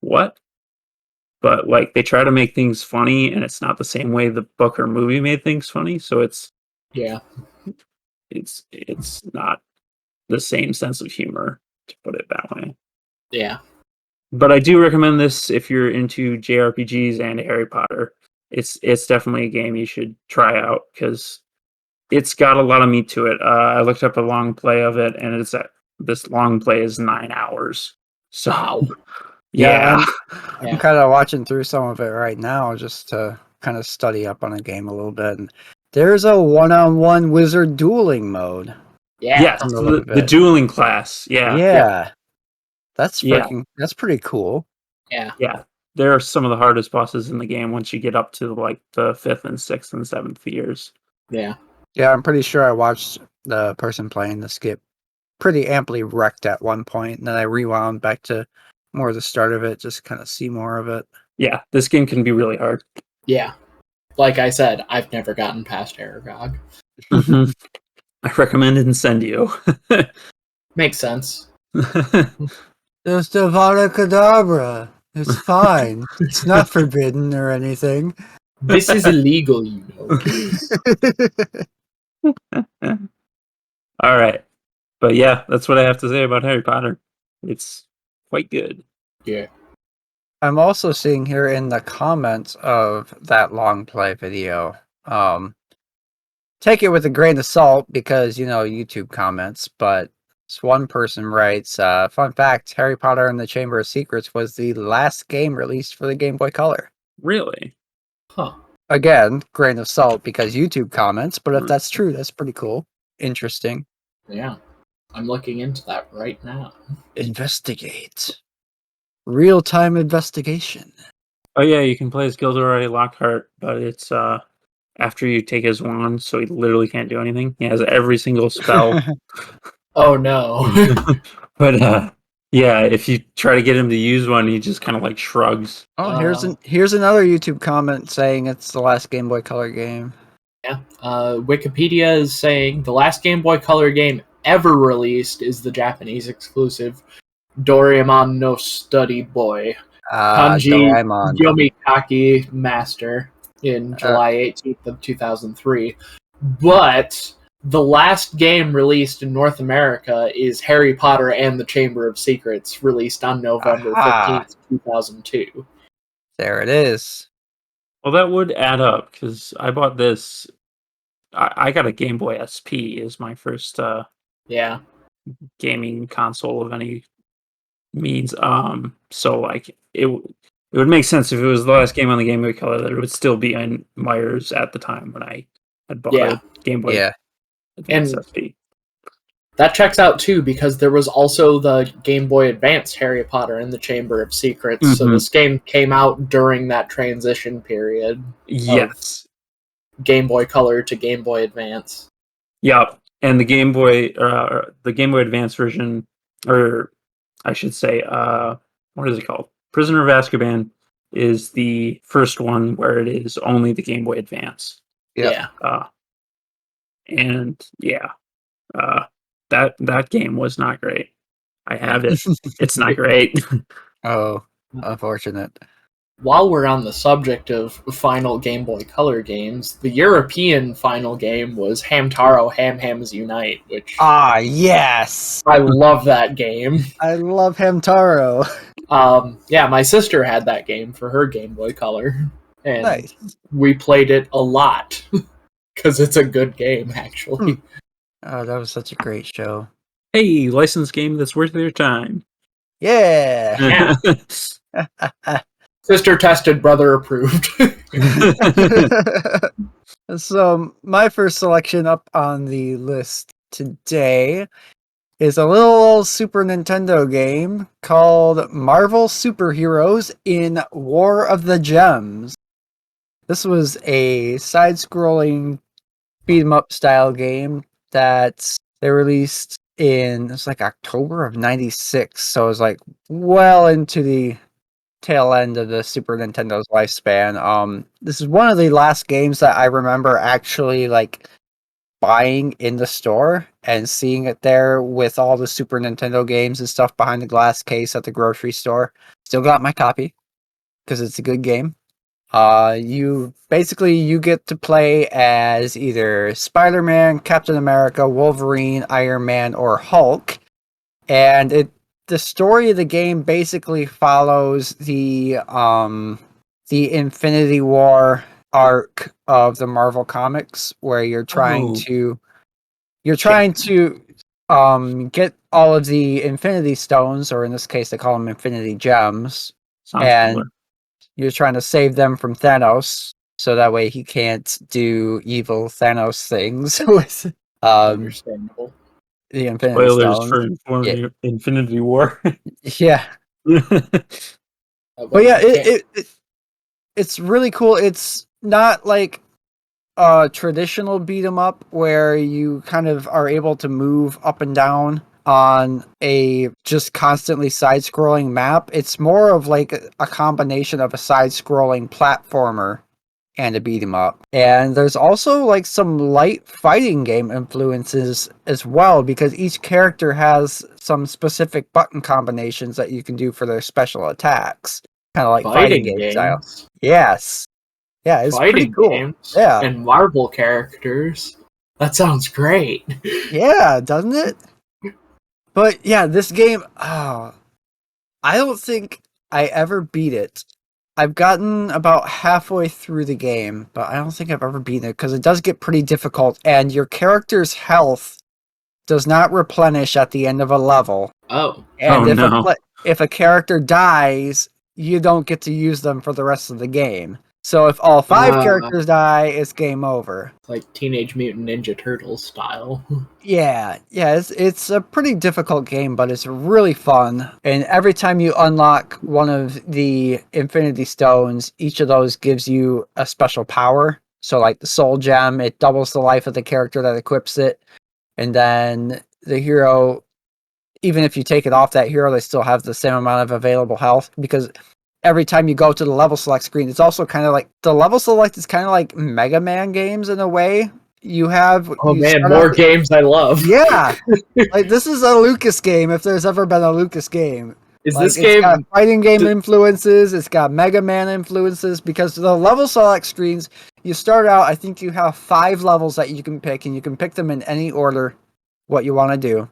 what. But like they try to make things funny and it's not the same way the book or movie made things funny, so it's not the same sense of humor, to put it that way. Yeah. But I do recommend this if you're into JRPGs and Harry Potter. It's definitely a game you should try out because it's got a lot of meat to it. I looked up a long play of it, and this long play is 9 hours. So, Wow. yeah. I'm kind of watching through some of it right now just to kind of study up on the game a little bit. And there's a one-on-one wizard dueling mode. Yeah. Yes, the dueling class. Yeah. That's pretty cool. Yeah. Yeah. There are some of the hardest bosses in the game once you get up to like the 5th and 6th and 7th years. Yeah. Yeah, I'm pretty sure I watched the person playing the skip pretty amply wrecked at one point, and then I rewound back to more of the start of it, just kind of see more of it. Yeah, this game can be really hard. Yeah. Like I said, I've never gotten past Aragog. I recommend Incendio. Makes sense. Just Avada Kedavra. It's fine. It's not forbidden or anything. This is illegal, you know. All right. But yeah, that's what I have to say about Harry Potter. It's quite good. Yeah. I'm also seeing here in the comments of that long play video. Take it with a grain of salt because, YouTube comments, but this one person writes, fun fact, Harry Potter and the Chamber of Secrets was the last game released for the Game Boy Color. Really? Huh. Again, grain of salt because YouTube comments, but if that's true, that's pretty cool. Interesting. Yeah. I'm looking into that right now. Investigate. Real-time investigation. Oh yeah, you can play as Gilderoy Lockhart, but it's after you take his wand, so he literally can't do anything. He has every single spell. Oh no. But if you try to get him to use one, he just kind of like shrugs. Oh, here's another YouTube comment saying it's the last Game Boy Color game. Yeah. Wikipedia is saying the last Game Boy Color game ever released is the Japanese exclusive Doraemon no Study Boy. Kanji Doraemon. Yomikaki Master in July 18th of 2003. But the last game released in North America is Harry Potter and the Chamber of Secrets, released on November 15th, 2002. There it is. Well, that would add up because I bought this. I got a Game Boy SP as my first gaming console of any means. So like it would make sense if it was the last game on the Game Boy Color that it would still be in Myers at the time when I had bought a Game Boy Advance SP. That checks out too because there was also the Game Boy Advance Harry Potter and the Chamber of Secrets. Mm-hmm. So this game came out during that transition period. Yes. Game Boy Color to Game Boy Advance. Yep. And the Game Boy Advance version, or I should say, what is it called? Prisoner of Azkaban is the first one where it is only the Game Boy Advance. Yeah. And yeah, that game was not great. I have it. It's not great. Oh, unfortunate. While we're on the subject of final Game Boy Color games, the European final game was Hamtaro Ham Hams Unite, which Ah, yes! I love that game. I love Hamtaro. Yeah, my sister had that game for her Game Boy Color, and Nice. we played it a lot because it's a good game, actually. Oh, that was such a great show. Hey, licensed game that's worth your time. Yeah. Sister tested, brother approved. So, my first selection up on the list today is a little Super Nintendo game called Marvel Superheroes in War of the Gems. This was a side-scrolling beat-em-up style game that they released in, it's like October of 96, so it was like well into the tail end of the Super Nintendo's lifespan. This is one of the last games that I remember actually like buying in the store and seeing it there with all the Super Nintendo games and stuff behind the glass case at the grocery store. Still got my copy because it's a good game. You get to play as either Spider-Man, Captain America, Wolverine, Iron Man, or Hulk, and the story of the game basically follows the Infinity War arc of the Marvel comics, where you're trying to get all of the Infinity Stones, or in this case they call them Infinity Gems, Sounds and cooler. you're trying to save them from Thanos, so that way he can't do evil Thanos things with Understandable. the Infinity Spoilers Stones. for Yeah. Infinity War. Yeah. But yeah, it's really cool. It's not like a traditional beat 'em up where you kind of are able to move up and down on a just constantly side-scrolling map. It's more of like a combination of a side-scrolling platformer and a beat 'em up. And there's also like some light fighting game influences as well, because each character has some specific button combinations that you can do for their special attacks. Kind of like fighting game style. games. Yes. Yeah, it's pretty Fighting cool. games. Yeah. And Marvel characters. That sounds great. Yeah, doesn't it? But yeah, this game, I don't think I ever beat it. I've gotten about halfway through the game, but I don't think I've ever beaten it because it does get pretty difficult, and your character's health does not replenish at the end of a level. Oh. And no. if a character dies, you don't get to use them for the rest of the game. So if all 5 characters die, it's game over. Like Teenage Mutant Ninja Turtles style. Yeah, it's a pretty difficult game, but it's really fun. And every time you unlock one of the Infinity Stones, each of those gives you a special power. So like the Soul Gem, it doubles the life of the character that equips it. And then the hero, even if you take it off that hero, they still have the same amount of available health, because every time you go to the level select screen, it's also kind of like the level select is kind of like Mega Man games in a way. You have More games I love. Yeah, like this is a Lucas game if there's ever been a Lucas game. Is like, this it's game got fighting game influences? It's got Mega Man influences, because the level select screens, you start out, I think you have 5 levels that you can pick, and you can pick them in any order what you want to do.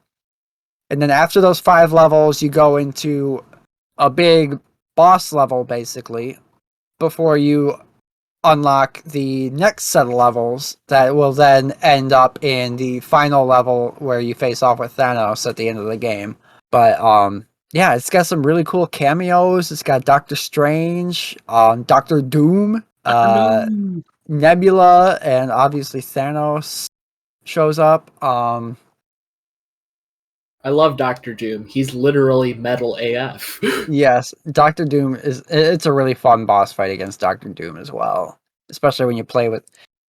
And then after those 5 levels, you go into a big boss level, basically, before you unlock the next set of levels that will then end up in the final level where you face off with Thanos at the end of the game. But yeah, it's got some really cool cameos. It's got Doctor Strange, Doctor Doom, Nebula, and obviously Thanos shows up. I love Doctor Doom. He's literally metal AF. Yes, Doctor Doom it's a really fun boss fight against Doctor Doom as well. Especially when you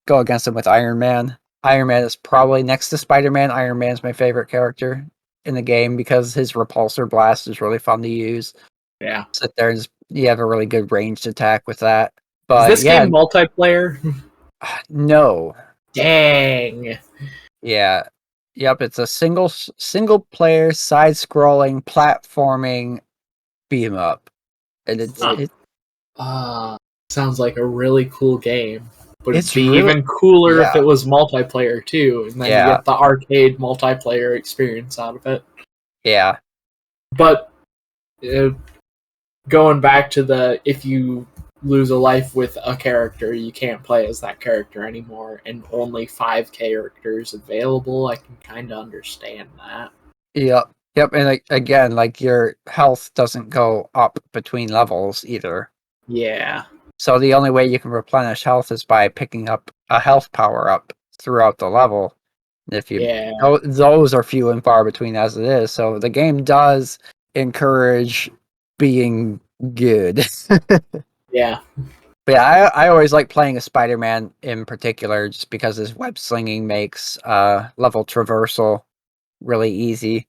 go against him with Iron Man. Iron Man is probably next to Spider-Man. Iron Man's my favorite character in the game because his repulsor blast is really fun to use. Yeah. Sit there and you have a really good ranged attack with that. But is this game multiplayer? No. Dang. Yeah. Yep, it's a single player side scrolling platforming beat 'em up. And Huh. it Sounds like a really cool game. But it'd it's be really even cooler if yeah. it was multiplayer too, and then you Yeah. get the arcade multiplayer experience out of it. Yeah. But uh, going back to the if you lose a life with a character, you can't play as that character anymore, and only 5 characters available, I can kind of understand that. Yep. Yep, and again, like your health doesn't go up between levels either. Yeah. So the only way you can replenish health is by picking up a health power up throughout the level. And if you Yeah. those are few and far between as it is. So the game does encourage being good. Yeah. But yeah, I always like playing a Spider-Man in particular just because his web slinging makes level traversal really easy.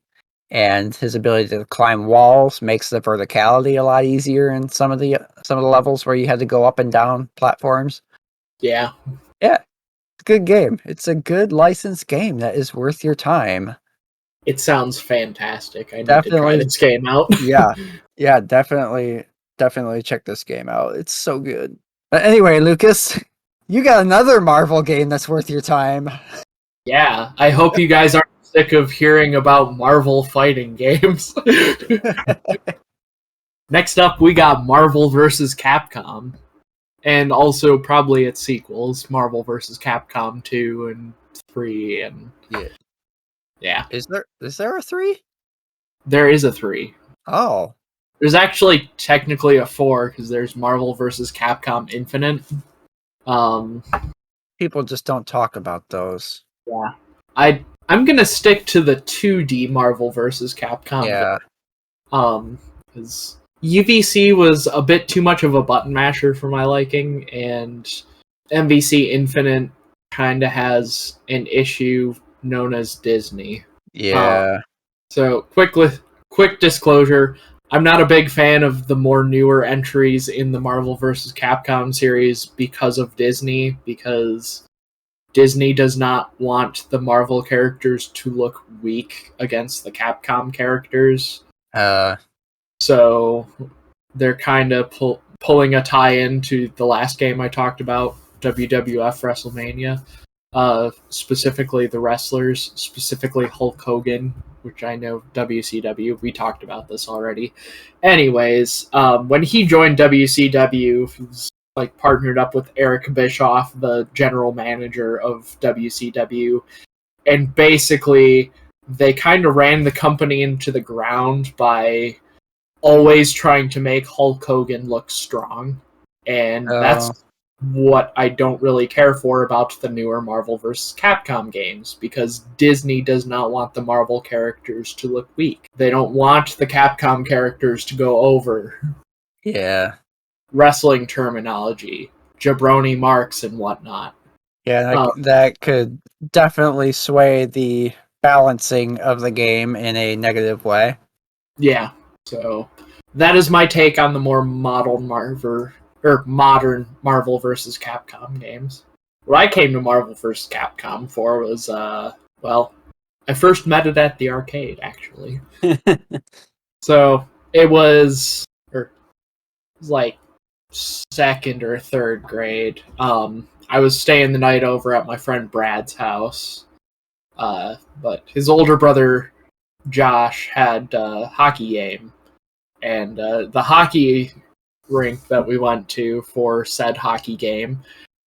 And his ability to climb walls makes the verticality a lot easier in some of the levels where you had to go up and down platforms. Yeah. Yeah, it's a good game. It's a good licensed game that is worth your time. It sounds fantastic. I need to try Definitely, this game out. yeah, yeah, definitely check this game out. It's so good. But anyway, Lucas, you got another Marvel game that's worth your time. Yeah. I hope you guys aren't sick of hearing about Marvel fighting games. Next up, we got Marvel vs. Capcom. And also probably its sequels, Marvel vs. Capcom 2 and 3, and Yeah. yeah. Is there a 3? There is a 3. Oh. There's actually technically a 4, because there's Marvel vs. Capcom Infinite. People just don't talk about those. Yeah. I'm gonna stick to the 2D Marvel vs. Capcom Yeah. game. Because UVC was a bit too much of a button masher for my liking, and MVC Infinite kind of has an issue known as Disney. Yeah. So quick disclosure, I'm not a big fan of the more newer entries in the Marvel vs. Capcom series because of Disney, because Disney does not want the Marvel characters to look weak against the Capcom characters. So they're kind of pulling a tie-in to the last game I talked about, WWF WrestleMania. Specifically the wrestlers, specifically Hulk Hogan, which I know WCW. We talked about this already. Anyways, when he joined WCW, he was like partnered up with Eric Bischoff, the general manager of WCW, and basically they kind of ran the company into the ground by always trying to make Hulk Hogan look strong. And that's what I don't really care for about the newer Marvel vs. Capcom games, because Disney does not want the Marvel characters to look weak. They don't want the Capcom characters to go over. Yeah. Wrestling terminology, jabroni marks, and whatnot. Yeah, that could definitely sway the balancing of the game in a negative way. Yeah, so that is my take on the more modern Marvel vs. Capcom games. What I came to Marvel vs. Capcom for was, I first met it at the arcade, actually. So it was like second or third grade. I was staying the night over at my friend Brad's house, but his older brother Josh had a hockey game, and the hockey rink that we went to for said hockey game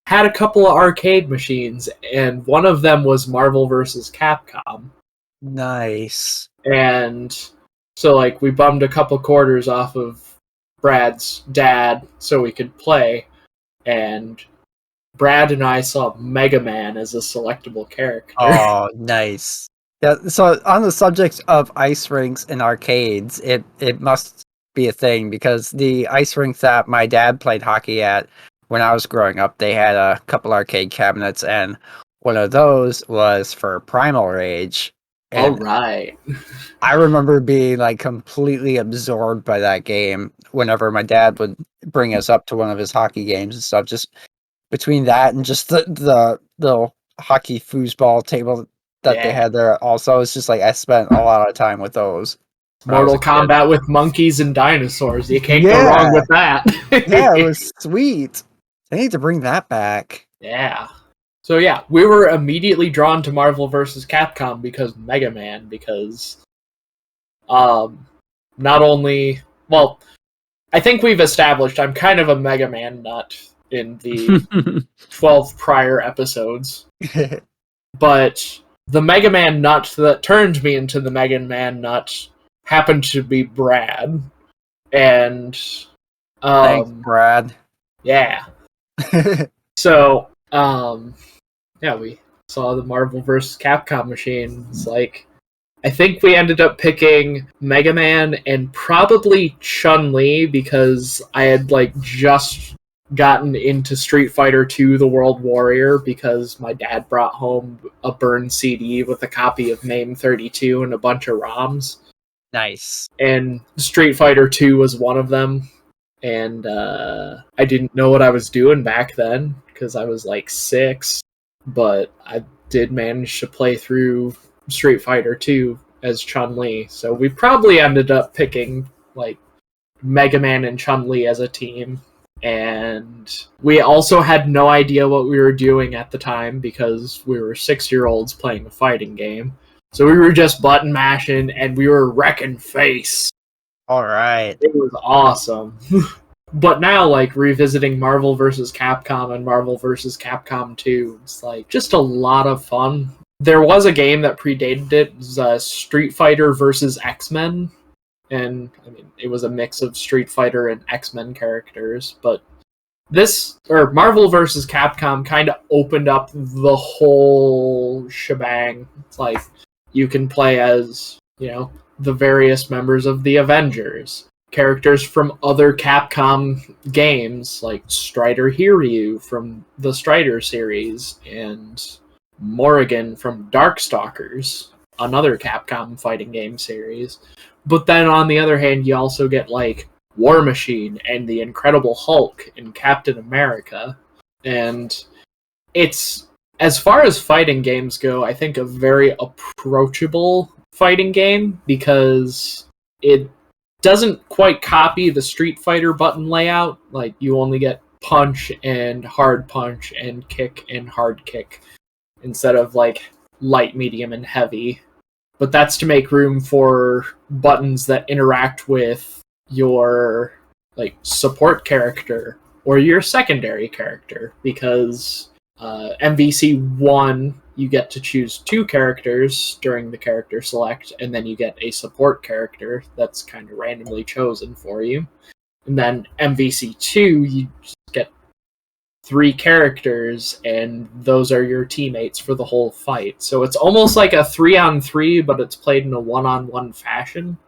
had a couple of arcade machines, and one of them was Marvel vs. Capcom. Nice. And so, like, we bummed a couple quarters off of Brad's dad so we could play, and Brad and I saw Mega Man as a selectable character. Oh, nice. Yeah, so on the subject of ice rinks and arcades, it must be a thing, because the ice rink that my dad played hockey at when I was growing up, they had a couple arcade cabinets, and one of those was for Primal Rage. All And right. I remember being like completely absorbed by that game whenever my dad would bring us up to one of his hockey games and stuff. Just between that and just the little hockey foosball table that they Yeah. had there also, it's just like I spent a lot of time with those. when I was Mortal a kid. Kombat with monkeys and dinosaurs. You can't go Yeah. wrong with that. Yeah, it was sweet. They need to bring that back. Yeah. So yeah, we were immediately drawn to Marvel vs. Capcom because Mega Man, because not only, well, I think we've established I'm kind of a Mega Man nut in the 12 prior episodes, but the Mega Man nut that turned me into the Mega Man nut happened to be Brad. And Thanks, Brad. yeah. So, yeah, we saw the Marvel vs. Capcom machine. It's like, I think we ended up picking Mega Man and probably Chun-Li because I had like just gotten into Street Fighter 2 The World Warrior because my dad brought home a burned CD with a copy of MAME 32 and a bunch of ROMs. Nice. And Street Fighter 2 was one of them. And I didn't know what I was doing back then because I was like 6, but I did manage to play through Street Fighter 2 as Chun-Li. So we probably ended up picking like Mega Man and Chun-Li as a team. And we also had no idea what we were doing at the time because we were 6-year-olds playing a fighting game. So we were just button mashing and we were wrecking face. All right. It was awesome. But now, like, revisiting Marvel vs. Capcom and Marvel vs. Capcom 2, it's like just a lot of fun. There was a game that predated it, it was Street Fighter vs. X-Men. And, I mean, it was a mix of Street Fighter and X-Men characters. But this, or Marvel vs. Capcom, kind of opened up the whole shebang. It's like, you can play as, you know, the various members of the Avengers, characters from other Capcom games like Strider Hiryu from the Strider series and Morrigan from Darkstalkers, another Capcom fighting game series. But then on the other hand, you also get like War Machine and the Incredible Hulk and Captain America. And it's, as far as fighting games go, I think a very approachable fighting game because it doesn't quite copy the Street Fighter button layout. Like, you only get punch and hard punch and kick and hard kick instead of like light, medium, and heavy. But that's to make room for buttons that interact with your like support character or your secondary character, because MVC 1, you get to choose 2 characters during the character select, and then you get a support character that's kind of randomly chosen for you. And then MVC 2, you just get 3 characters, and those are your teammates for the whole fight. So it's almost like a 3-on-3, but it's played in a 1-on-1 fashion.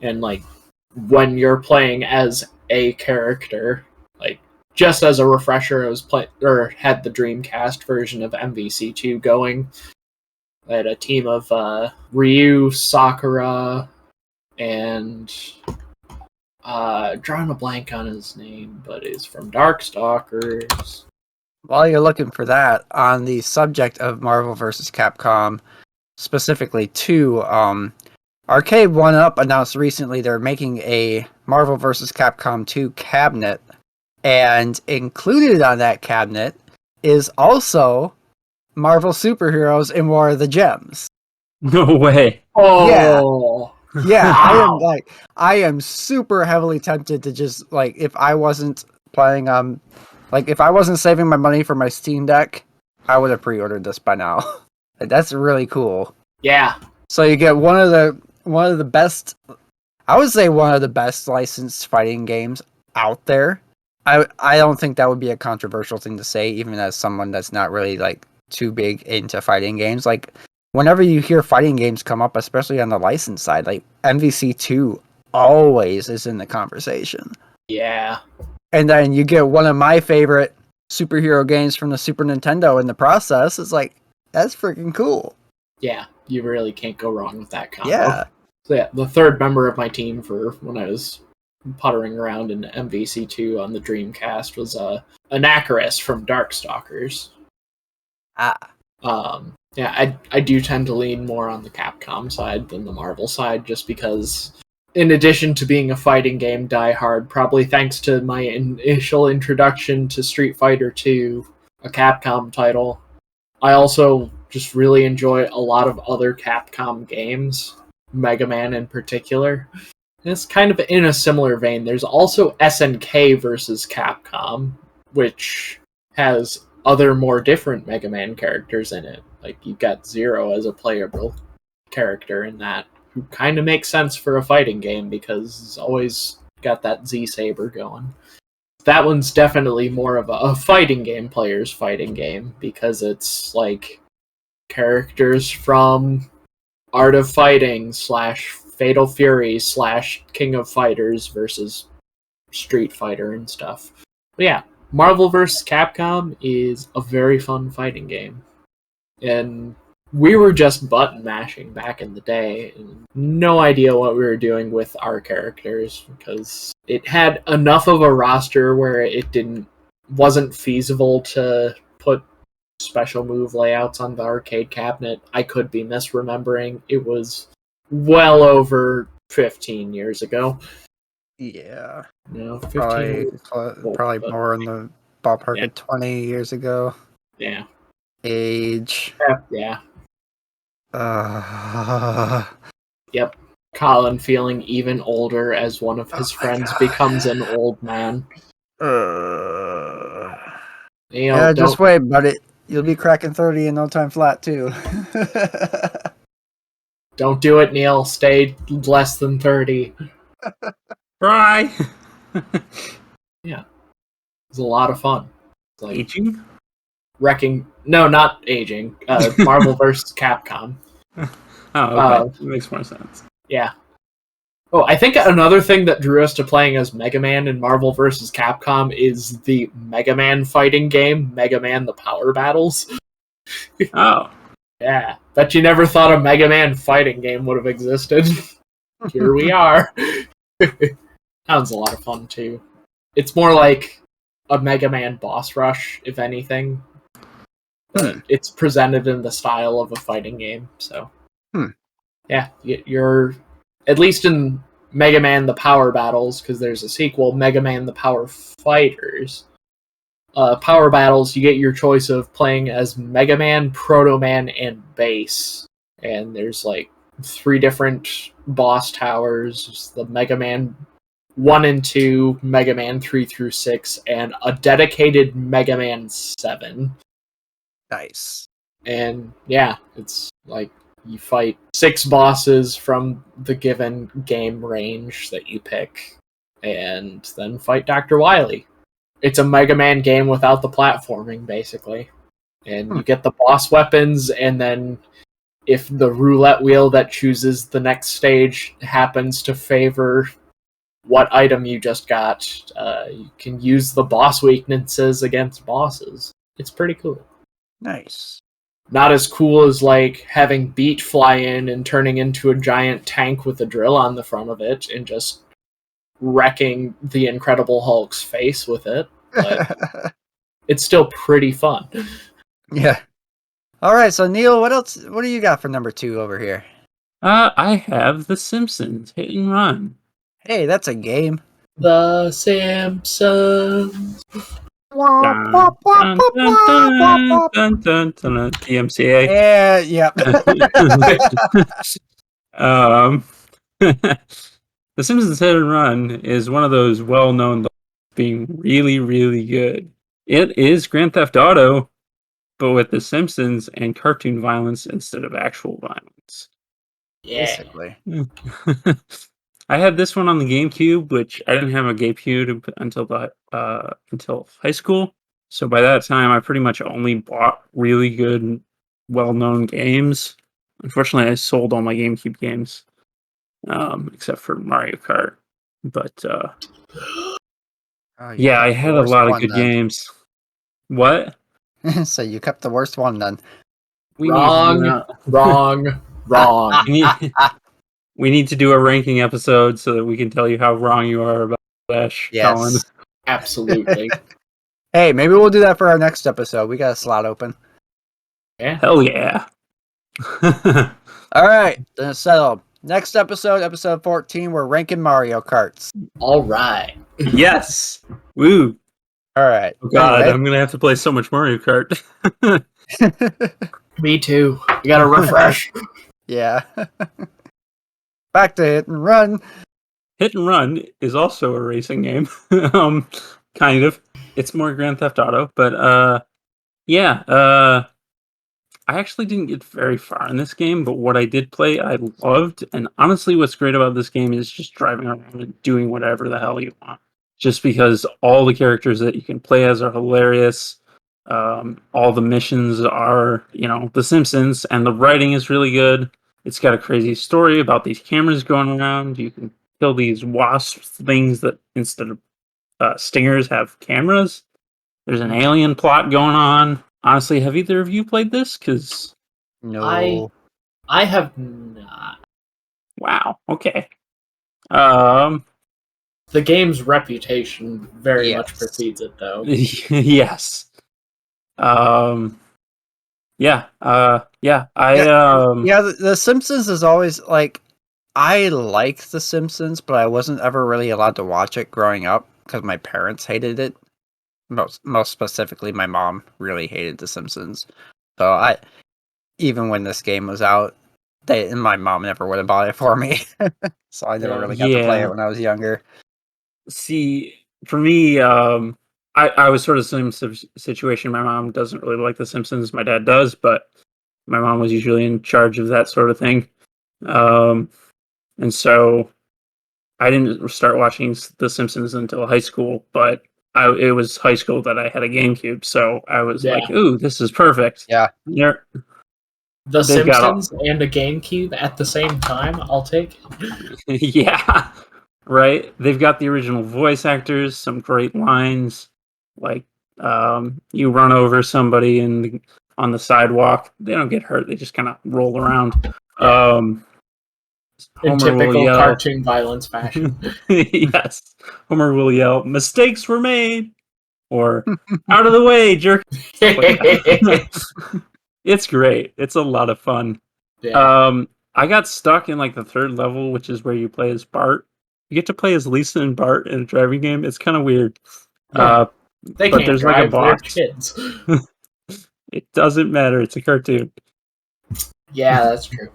And like, when you're playing as a character, like, just as a refresher, I was had the Dreamcast version of MVC2 going. I had a team of Ryu, Sakura, and drawing a blank on his name, but he's from Darkstalkers. While you're looking for that, on the subject of Marvel vs. Capcom, specifically 2, Arcade 1UP announced recently they're making a Marvel vs. Capcom 2 cabinet, and included on that cabinet is also Marvel superheroes in War of the Gems. No way. Oh, Yeah, wow. I am super heavily tempted to just, like, if I wasn't playing if I wasn't saving my money for my Steam Deck, I would have pre-ordered this by now. That's really cool. Yeah. So you get one of the best, I would say one of the best licensed fighting games out there. I don't think that would be a controversial thing to say, even as someone that's not really like too big into fighting games. Like, whenever you hear fighting games come up, especially on the license side, like MVC2 always is in the conversation. Yeah. And then you get one of my favorite superhero games from the Super Nintendo in the process. It's like, that's freaking cool. Yeah, you really can't go wrong with that combo. Yeah. So yeah, the third member of my team for when I was puttering around in MVC2 on the Dreamcast was Anachorus from Darkstalkers. Yeah, I do tend to lean more on the Capcom side than the Marvel side, just because, in addition to being a fighting game diehard, probably thanks to my initial introduction to Street Fighter II, a Capcom title, I also just really enjoy a lot of other Capcom games, Mega Man in particular. And it's kind of in a similar vein. There's also SNK versus Capcom, which has other more different Mega Man characters in it. Like, you've got Zero as a playable character in that, who kind of makes sense for a fighting game because it's always got that Z-Saber going. That one's definitely more of a fighting game player's fighting game, because it's like characters from Art of Fighting / Fatal Fury / King of Fighters versus Street Fighter and stuff. But yeah, Marvel vs. Capcom is a very fun fighting game. And we were just button mashing back in the day, and no idea what we were doing with our characters, because it had enough of a roster where it wasn't feasible to put special move layouts on the arcade cabinet. I could be misremembering. It was well over 15 years ago. Yeah. No, 15 probably more in the ballpark of 20 years ago. Yeah. Age. Yeah. Yep. Colin feeling even older as one of his friends becomes an old man. Yeah, just wait, buddy. You'll be cracking 30 in no time flat, too. Don't do it, Neal. Stay less than 30. Try! Yeah. It's a lot of fun. Like, aging? No, not aging. Marvel vs. Capcom. Oh, okay. Makes more sense. Yeah. Oh, I think another thing that drew us to playing as Mega Man in Marvel vs. Capcom is the Mega Man fighting game, Mega Man the Power Battles. Oh. Yeah. Bet you never thought a Mega Man fighting game would have existed. Here we are. Sounds a lot of fun, too. It's more like a Mega Man boss rush, if anything. But it's presented in the style of a fighting game, so... Yeah, you're... At least in Mega Man the Power Battles, because there's a sequel, Mega Man the Power Fighters. Power Battles, you get your choice of playing as Mega Man, Proto Man, and Bass. And there's like 3 different boss towers. There's the Mega Man 1 and 2, Mega Man 3 through 6, and a dedicated Mega Man 7. Nice. And yeah, it's like you fight 6 bosses from the given game range that you pick, and then fight Dr. Wily. It's a Mega Man game without the platforming, basically. And you get the boss weapons, and then if the roulette wheel that chooses the next stage happens to favor what item you just got, you can use the boss weaknesses against bosses. It's pretty cool. Nice. Not as cool as like having Beat fly in and turning into a giant tank with a drill on the front of it and just wrecking the Incredible Hulk's face with it, but it's still pretty fun. Yeah. All right, so Neal, what else? What do you got for number 2 over here? I have The Simpsons Hit and Run. Hey, that's a game. The Simpsons. DMCA. Yeah. The Simpsons Hit and Run is one of those well-known being really, really good. It is Grand Theft Auto, but with The Simpsons and cartoon violence instead of actual violence. Yeah. Basically. I had this one on the GameCube, which I didn't have a GameCube until high school. So by that time, I pretty much only bought really good, well-known games. Unfortunately, I sold all my GameCube games, except for Mario Kart. But yeah, I had a lot of good games. What? So you kept the worst one then. Wrong. We need to do a ranking episode so that we can tell you how wrong you are about Flash, Colin. Yes. Absolutely. Hey, maybe we'll do that for our next episode. We got a slot open. Yeah. Hell yeah. All right, then it's settled. Next episode, episode 14, we're ranking Mario Karts. All right. Yes. Woo. All right. Oh, God, Anyway. I'm going to have to play so much Mario Kart. Me too. You gotta refresh. Yeah. Back to Hit and Run. Hit and Run is also a racing game. Kind of. It's more Grand Theft Auto, but yeah. I actually didn't get very far in this game, but what I did play, I loved. And honestly, what's great about this game is just driving around and doing whatever the hell you want. Just because all the characters that you can play as are hilarious. All the missions are, The Simpsons, and the writing is really good. It's got a crazy story about these cameras going around. You can kill these wasp things that instead of stingers have cameras. There's an alien plot going on. Honestly, have either of you played this? Because No. I have not. wow, okay. The The game's reputation very much Yes. precedes it, though. yes. Yeah. The Simpsons is always like, I like The Simpsons, but I wasn't ever really allowed to watch it growing up because my parents hated it. Most specifically, my mom really hated The Simpsons. So even when this game was out, my mom never would have bought it for me. So I never really got to play it when I was younger. See, for me, I was sort of the same situation. My mom doesn't really like The Simpsons. My dad does, but my mom was usually in charge of that sort of thing. And so I didn't start watching The Simpsons until high school, but it was high school that I had a GameCube, so I was like, ooh, this is perfect. Yeah. The Simpsons and a GameCube at the same time, I'll take it. Yeah, right? They've got the original voice actors, some great lines, like you run over somebody on the sidewalk, they don't get hurt, they just kind of roll around. In typical cartoon violence fashion. Yes. Homer will yell, mistakes were made! Or, out of the way, jerk! It's great. It's a lot of fun. Yeah. I got stuck in like the third level, which is where you play as Bart. You get to play as Lisa and Bart in a driving game. It's kind of weird. They but can't there's drive, like a box. they're kids. It doesn't matter. It's a cartoon. Yeah, that's true.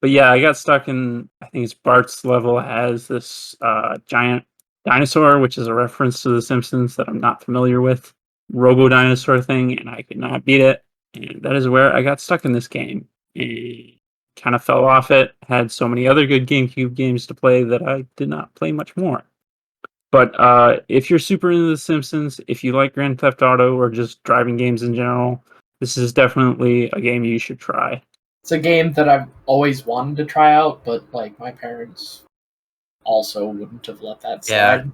But yeah, I got stuck in, I think it's Bart's level has this giant dinosaur, which is a reference to The Simpsons that I'm not familiar with. Robo dinosaur thing, and I could not beat it. And that is where I got stuck in this game. And kind of fell off it. Had so many other good GameCube games to play that I did not play much more. But if you're super into The Simpsons, if you like Grand Theft Auto or just driving games in general, this is definitely a game you should try. It's a game that I've always wanted to try out, but like my parents also wouldn't have let that slide.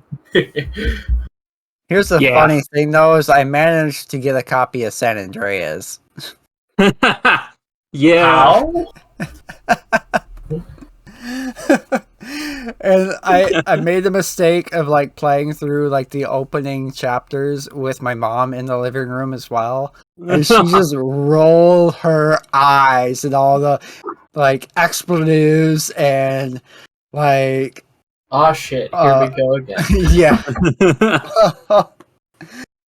Here's the funny thing, though, is I managed to get a copy of San Andreas. Yeah. How? And I made the mistake of like playing through like the opening chapters with my mom in the living room as well. And she just rolled her eyes at all the like expletives and like oh shit, here we go again. Yeah.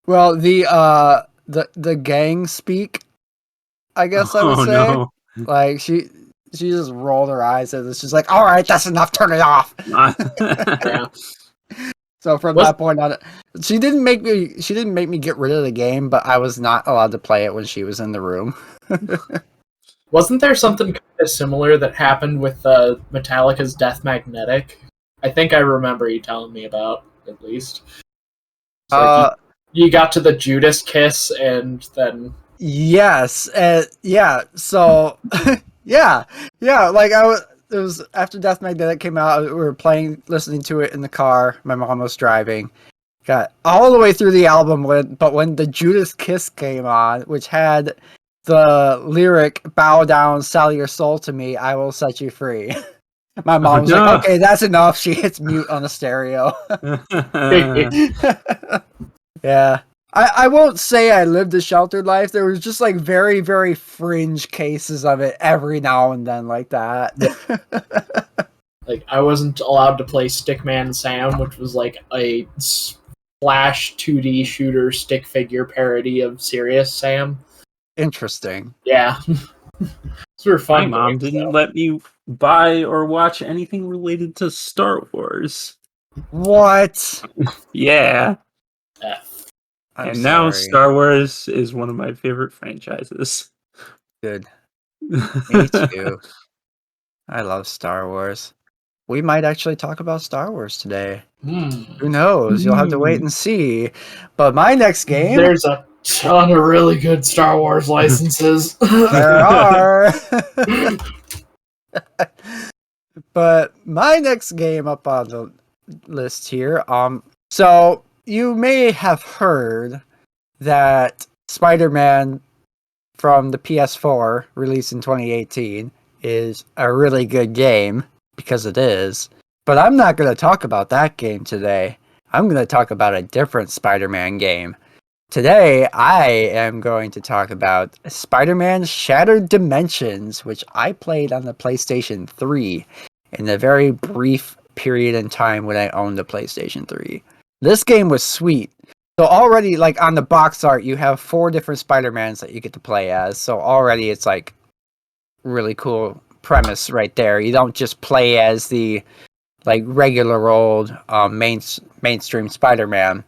Well, the gang speak, I guess I would say. No. Like she just rolled her eyes and it's just like, all right, that's enough, turn it off. Yeah. So from that point on, she didn't make me get rid of the game, but I was not allowed to play it when she was in the room. Wasn't there something kind of similar that happened with Metallica's Death Magnetic? I think I remember you telling me about, at least. You got to the Judas kiss and then... Yes, yeah, so... yeah, like it was after Death Magnetic came out, we were listening to it in the car, my mom was driving, got all the way through the album, but when the Judas Kiss came on, which had the lyric "Bow down, sell your soul to me, I will set you free." My mom's no. like, "Okay, that's enough." She hits mute on the stereo. Yeah. I won't say I lived a sheltered life. There was just like very, very fringe cases of it every now and then like that. Like, I wasn't allowed to play Stickman Sam, which was like a Flash 2D shooter stick figure parody of Serious Sam. Interesting. Yeah. Those were My fun mom games, didn't though. let me buy or watch anything related to Star Wars. What? Yeah. Yeah. I'm And now sorry. Star Wars is one of my favorite franchises. Good. Me too. I love Star Wars. We might actually talk about Star Wars today. Who knows? You'll have to wait and see. But my next game, There's a ton of really good Star Wars licenses. there are. But my next game up on the list here, so you may have heard that Spider-Man from the PS4, released in 2018, is a really good game, because it is. But I'm not going to talk about that game today. I'm going to talk about a different Spider-Man game. Today, I am going to talk about Spider-Man Shattered Dimensions, which I played on the PlayStation 3 in a very brief period in time when I owned the PlayStation 3. This game was sweet. So already, like, on the box art, you have 4 different Spider-Mans that you get to play as. So already it's, like, really cool premise right there. You don't just play as the, like, regular old mainstream Spider-Man.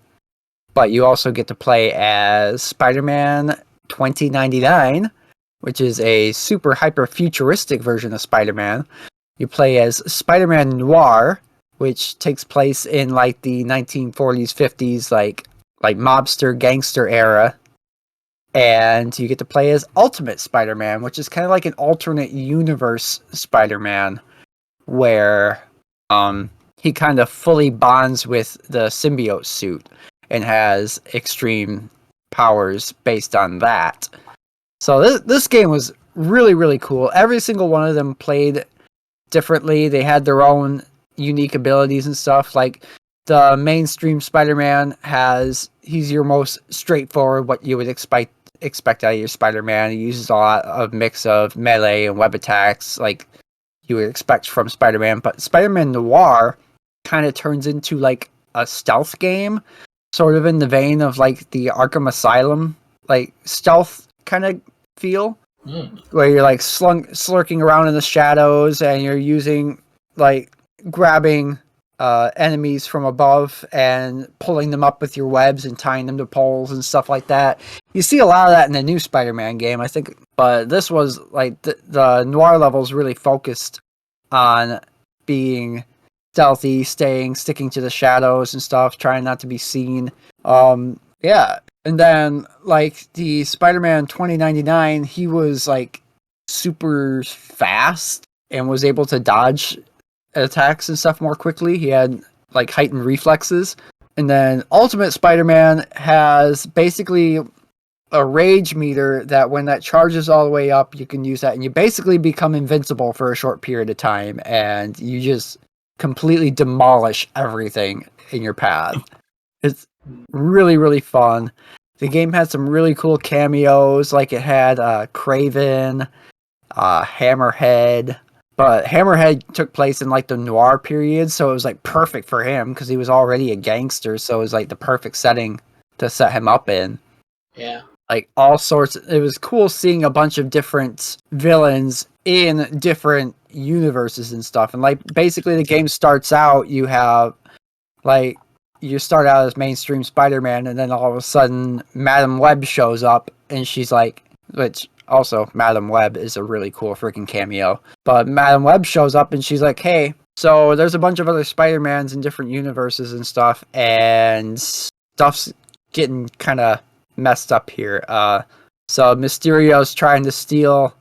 But you also get to play as Spider-Man 2099, which is a super hyper futuristic version of Spider-Man. You play as Spider-Man Noir, which takes place in like the 1940s, 50s, like mobster gangster era. And you get to play as Ultimate Spider-Man, which is kind of like an alternate universe Spider-Man, where he kind of fully bonds with the symbiote suit and has extreme powers based on that. So this game was really, really cool. Every single one of them played differently. They had their own unique abilities and stuff. Like the mainstream Spider-Man he's your most straightforward, what you would expect out of your Spider-Man. He uses a lot of mix of melee and web attacks, like you would expect from Spider-Man. But Spider-Man Noir kind of turns into like a stealth game, sort of in the vein of like the Arkham Asylum, like stealth kind of feel, where you're like slurking around in the shadows and you're using like grabbing enemies from above and pulling them up with your webs and tying them to poles and stuff like that. You see a lot of that in the new Spider-Man game, I think, but this was like the Noir levels really focused on being stealthy, sticking to the shadows and stuff, trying not to be seen. Yeah. And then like the Spider-Man 2099, he was like super fast and was able to dodge attacks and stuff more quickly. He had like heightened reflexes. And then Ultimate Spider-Man has basically a rage meter that when that charges all the way up, you can use that and you basically become invincible for a short period of time and you just completely demolish everything in your path. It's really, really fun. The game had some really cool cameos, like it had Kraven, Hammerhead, but Hammerhead took place in like the noir period, so it was like perfect for him because he was already a gangster, so it was like the perfect setting to set him up in. Yeah. Like all sorts. It was cool seeing a bunch of different villains in different universes and stuff. And like basically the game starts out, you have like you start out as mainstream Spider-Man and then all of a sudden Madam Web shows up and she's like, which also Madam Web is a really cool freaking cameo. But Madam Web shows up and she's like, hey, so there's a bunch of other Spider-Mans in different universes and stuff, and stuff's getting kind of messed up here. So Mysterio's trying to steal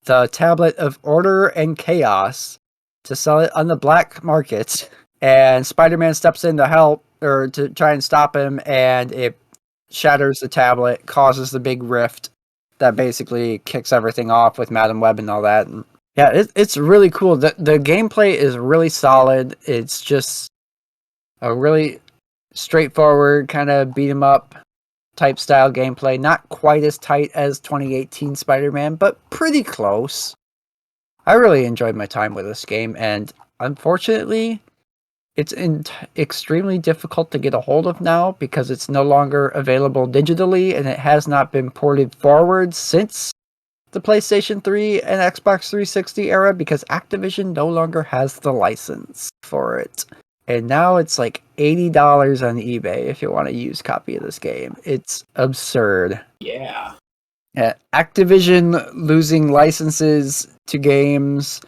the Tablet of Order and Chaos to sell it on the black market, and Spider-Man steps in to help or to try and stop him, and it shatters the tablet, causes the big rift, that basically kicks everything off with Madam Web and all that. And yeah, it's really cool. The gameplay is really solid. It's just a really straightforward kind of beat 'em up type style gameplay. Not quite as tight as 2018 Spider-Man, but pretty close. I really enjoyed my time with this game, and unfortunately, it's extremely difficult to get a hold of now because it's no longer available digitally, and it has not been ported forward since the PlayStation 3 and Xbox 360 era because Activision no longer has the license for it. And now it's like $80 on eBay if you want a used copy of this game. It's absurd. Yeah. Activision losing licenses to games.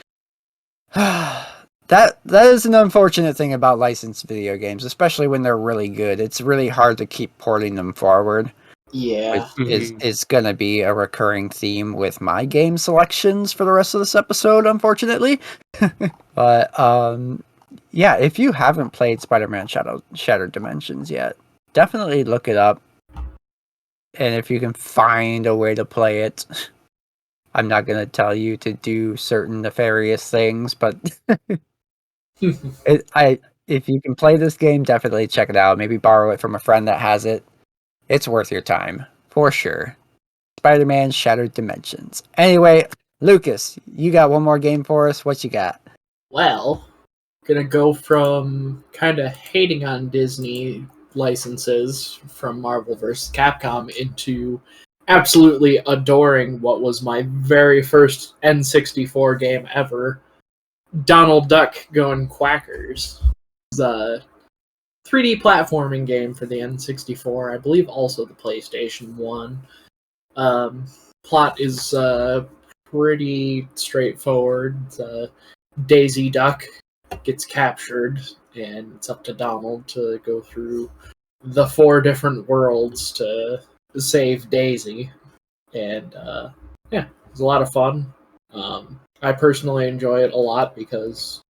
That is an unfortunate thing about licensed video games, especially when they're really good. It's really hard to keep porting them forward. Yeah. Which is going to be a recurring theme with my game selections for the rest of this episode, unfortunately. But yeah, if you haven't played Spider-Man Shattered Dimensions yet, definitely look it up. And if you can find a way to play it, I'm not going to tell you to do certain nefarious things, but if you can play this game, definitely check it out. Maybe borrow it from a friend that has it. It's worth your time, for sure. Spider-Man Shattered Dimensions. Anyway, Lucas, you got one more game for us. What you got? Well, gonna go from kind of hating on Disney licenses from Marvel vs. Capcom into absolutely adoring what was my very first N64 game ever, Donald Duck Going Quackers. The 3D platforming game for the N64, I believe also the PlayStation 1. Plot is pretty straightforward. Daisy Duck gets captured, and it's up to Donald to go through the 4 different worlds to save Daisy. And yeah, it's a lot of fun. I personally enjoy it a lot because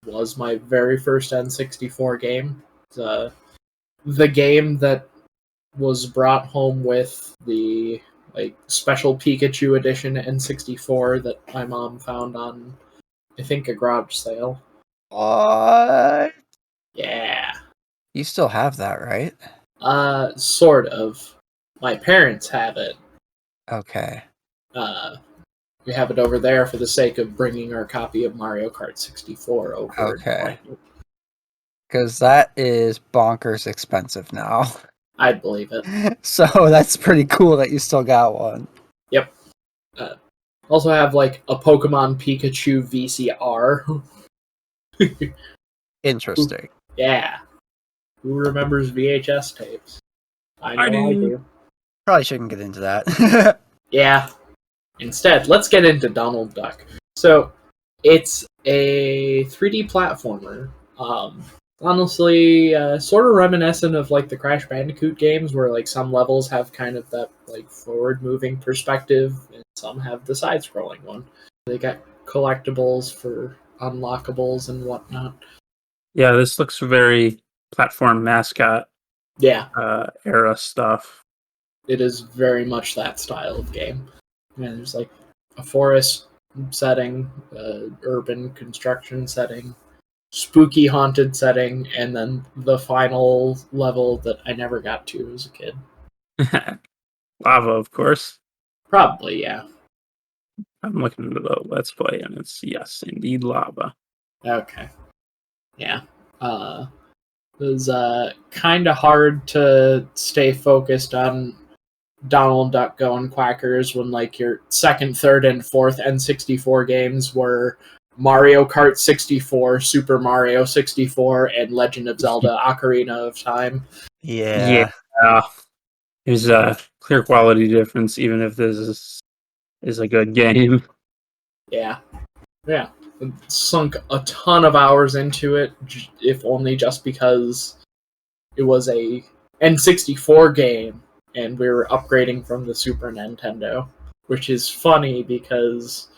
it was my very first N64 game. The game that was brought home with the special Pikachu edition N64 that my mom found on, I think, a garage sale. What? Yeah. You still have that, right? Sort of. My parents have it. Okay. We have it over there for the sake of bringing our copy of Mario Kart 64 over. Okay. Because that is bonkers expensive now. I'd believe it. So that's pretty cool that you still got one. Yep. Also have a Pokemon Pikachu VCR. Interesting. Yeah. Who remembers VHS tapes? I know I do. Probably shouldn't get into that. Yeah. Instead, let's get into Donald Duck. So, it's a 3D platformer. Honestly, sort of reminiscent of the Crash Bandicoot games, where some levels have kind of that forward-moving perspective, and some have the side-scrolling one. They got collectibles for unlockables and whatnot. Yeah, this looks very platform mascot era stuff. It is very much that style of game. And there's a forest setting, urban construction setting, spooky haunted setting, and then the final level that I never got to as a kid. Lava, of course. Probably, yeah. I'm looking at the Let's Play, and it's, yes, indeed lava. Okay. Yeah. It was kind of hard to stay focused on Donald Duck Going Quackers when your second, third, and fourth N64 games were Mario Kart 64, Super Mario 64, and Legend of Zelda Ocarina of Time. Yeah. There's a clear quality difference, even if this is a good game. Yeah. Sunk a ton of hours into it, if only just because it was a N64 game and we were upgrading from the Super Nintendo, which is funny because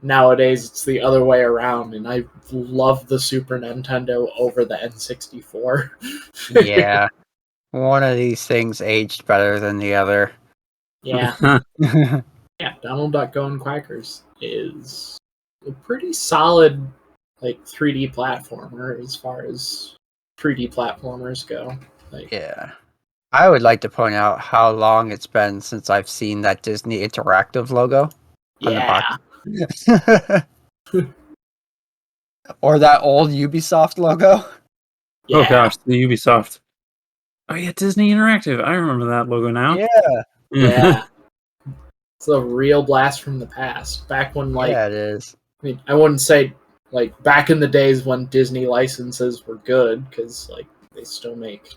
nowadays it's the other way around, and I love the Super Nintendo over the N64. Yeah. One of these things aged better than the other. Yeah. Yeah, Donald Duck Going Quackers is a pretty solid, like 3D platformer as far as 3D platformers go. Like, Yeah. I would like to point out how long it's been since I've seen that Disney Interactive logo on the yeah, box. Or that old Ubisoft logo. yeah, Oh gosh, the Ubisoft. Oh yeah, Disney Interactive. I remember that logo now. Yeah. yeah. It's a real blast from the past. Back when, like, Yeah, it is. I mean, I wouldn't say like back in the days when Disney licenses were good, because like they still make.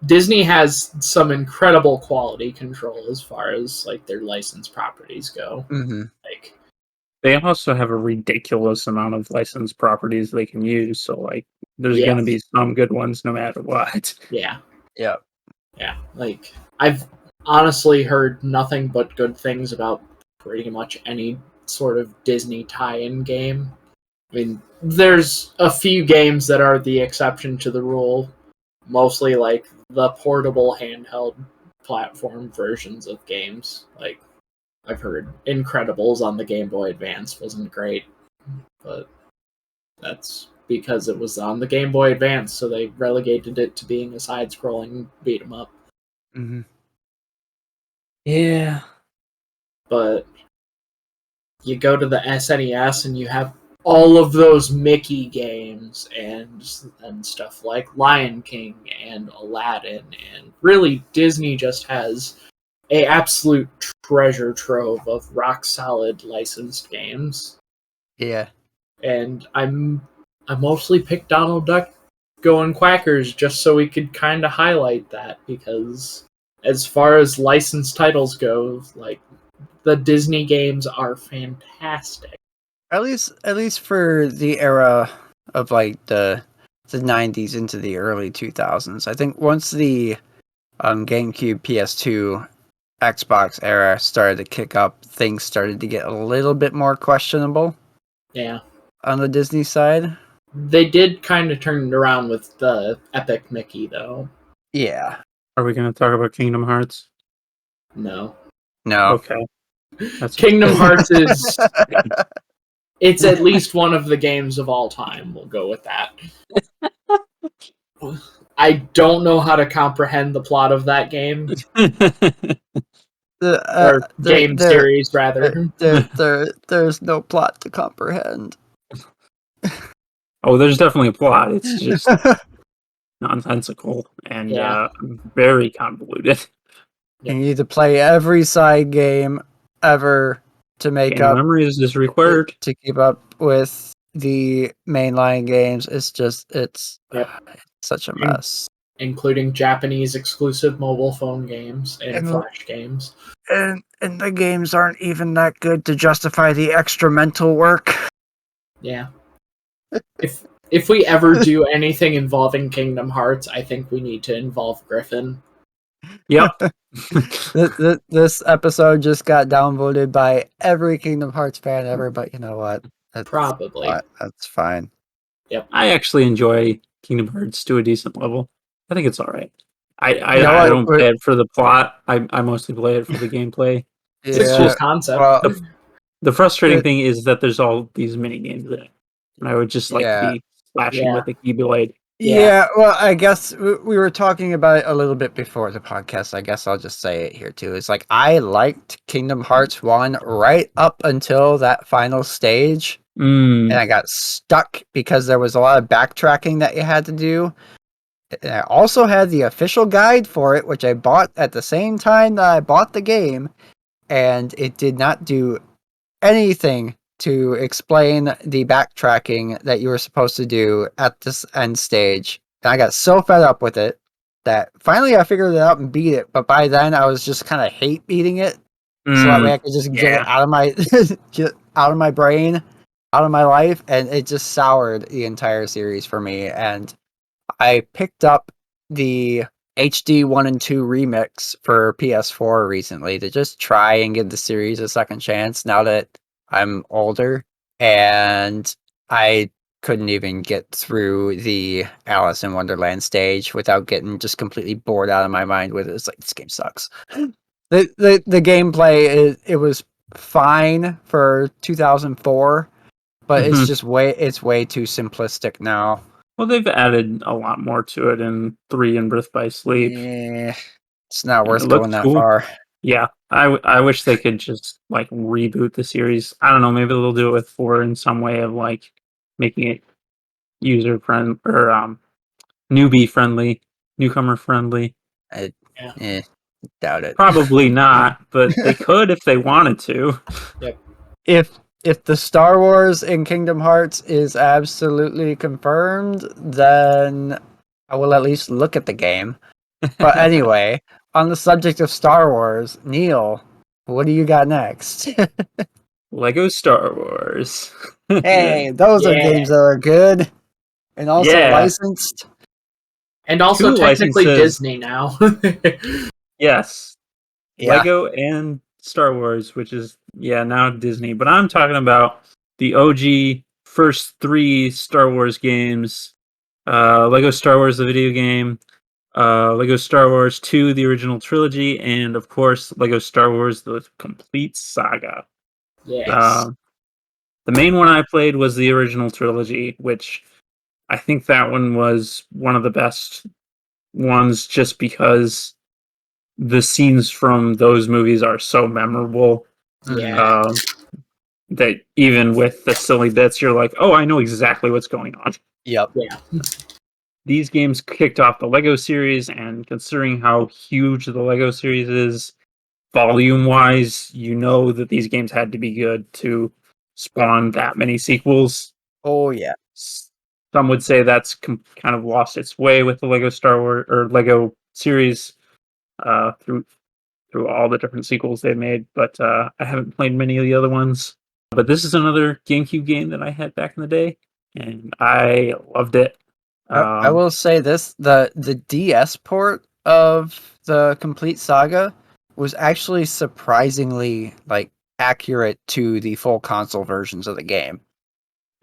Disney has some incredible quality control as far as like their licensed properties go. Mm-hmm. Like, They also have a ridiculous amount of licensed properties they can use, so like there's yeah, gonna be some good ones no matter what. yeah, Yep. yeah. Like, I've honestly heard nothing but good things about pretty much any sort of Disney tie-in game. I mean, there's a few games that are the exception to the rule, mostly like the portable handheld platform versions of games. Like, I've heard Incredibles on the Game Boy Advance wasn't great, but that's because it was on the Game Boy Advance, so they relegated it to being a side-scrolling beat 'em up. Mm-hmm. Yeah. But you go to the SNES and you have all of those Mickey games and stuff like Lion King and Aladdin, and really Disney just has a absolute treasure trove of rock solid licensed games. Yeah. And I mostly picked Donald Duck Going Quackers just so we could kind of highlight that, because as far as licensed titles go, like, the Disney games are fantastic. At least for the era of like the 90s into the early 2000s. I think once the GameCube, PS2, Xbox era started to kick up, things started to get a little bit more questionable Yeah. on the Disney side. They did kind of turn it around with the Epic Mickey, though. Yeah. Are we gonna talk about Kingdom Hearts? No. No. Okay. That's Kingdom Hearts is... It's at least one of the games of all time. We'll go with that. I don't know how to comprehend the plot of that game. Or game series, rather. There's no plot to comprehend. Oh, there's definitely a plot. It's just nonsensical and Yeah. very convoluted. You need to play every side game ever to make Game up memories is required. to keep up with the mainline games. It's Yep. such a mess. Including Japanese exclusive mobile phone games and And- Flash games. And the games aren't even that good to justify the extra mental work. Yeah. If we ever do anything involving Kingdom Hearts, I think we need to involve Griffin. Yep. This episode just got downvoted by every Kingdom Hearts fan ever, but you know what? Probably. That's fine. I actually enjoy Kingdom Hearts to a decent level. I think it's all right. I You know I what? don't play it for the plot. I mostly play it for the gameplay. It's a cool concept. Well, The frustrating thing is that there's all these mini games in it, and I would just like to Yeah. be slashing Yeah. with a keyblade. Yeah, well, I guess we were talking about it a little bit before the podcast. I guess I'll just say it here too. It's like I liked Kingdom Hearts 1 right up until that final stage, and I got stuck because there was a lot of backtracking that you had to do. And I also had the official guide for it, which I bought at the same time that I bought the game, and it did not do anything to explain the backtracking that you were supposed to do at this end stage. And I got so fed up with it that finally I figured it out and beat it. But by then I was just kind of hate beating it. So that way I could just get it out of my get out of my brain, out of my life, and it just soured the entire series for me. And I picked up the HD 1 and 2 remix for PS4 recently to just try and give the series a second chance now that I'm older, and I couldn't even get through the Alice in Wonderland stage without getting just completely bored out of my mind with it. It's like, this game sucks. The gameplay it was fine for 2004, but it's Mhm. just way too simplistic now. Well, they've added a lot more to it in 3 and Birth by Sleep. Eh, it's not And it worth looks going that cool. far. Yeah, I wish they could just like reboot the series. I don't know, maybe they'll do it with 4 in some way of like making it user friend or newbie friendly, newcomer friendly. I Yeah. doubt it. Probably not, but they could if they wanted to. Yep. If the Star Wars in Kingdom Hearts is absolutely confirmed, then I will at least look at the game. But anyway, on the subject of Star Wars, Neal, what do you got next? Lego Star Wars. Hey, those are Yeah. games that are good and also Yeah, licensed. And also 2 technically licenses. Disney now. Yes, Yeah. Lego and Star Wars, which is now Disney. But I'm talking about the OG first 3 Star Wars games. Lego Star Wars, the video game. Lego Star Wars 2, the original trilogy, and of course Lego Star Wars, the complete saga. Yes. Uh, the main one I played was the original trilogy, which I think that one was one of the best ones just because the scenes from those movies are so memorable. Mhm. Yeah. That even with the silly bits, you're like, oh, I know exactly what's going on. Yep. Yeah. These games kicked off the Lego series, and considering how huge the Lego series is, volume wise, you know that these games had to be good to spawn that many sequels. Oh yeah. Some would say that's kind of lost its way with the Lego Star Wars or Lego series through all the different sequels they've made, but I haven't played many of the other ones. But this is another GameCube game that I had back in the day, and I loved it. I will say this, the DS port of the complete saga was actually surprisingly like accurate to the full console versions of the game.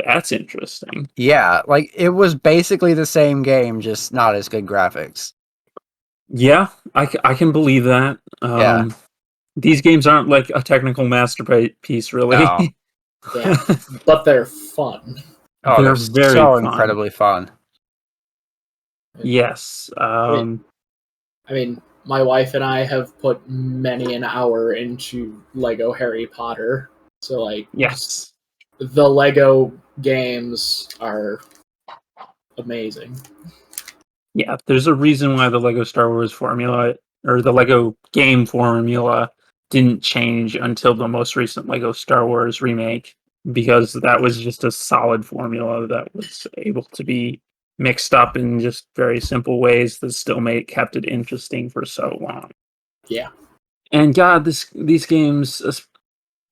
That's interesting. Yeah, like it was basically the same game, just not as good graphics. Yeah, I can believe that. Yeah. These games aren't like a technical masterpiece, No. really. Yeah. But they're fun. Oh, They're they're very so fun. incredibly fun. Yes. I mean, my wife and I have put many an hour into Lego Harry Potter. So like Yes. the Lego games are amazing. Yeah, there's a reason why the Lego Star Wars formula or the Lego game formula didn't change until the most recent Lego Star Wars remake, because that was just a solid formula that was able to be mixed up in just very simple ways that still kept it interesting for so long. Yeah. And God, these games,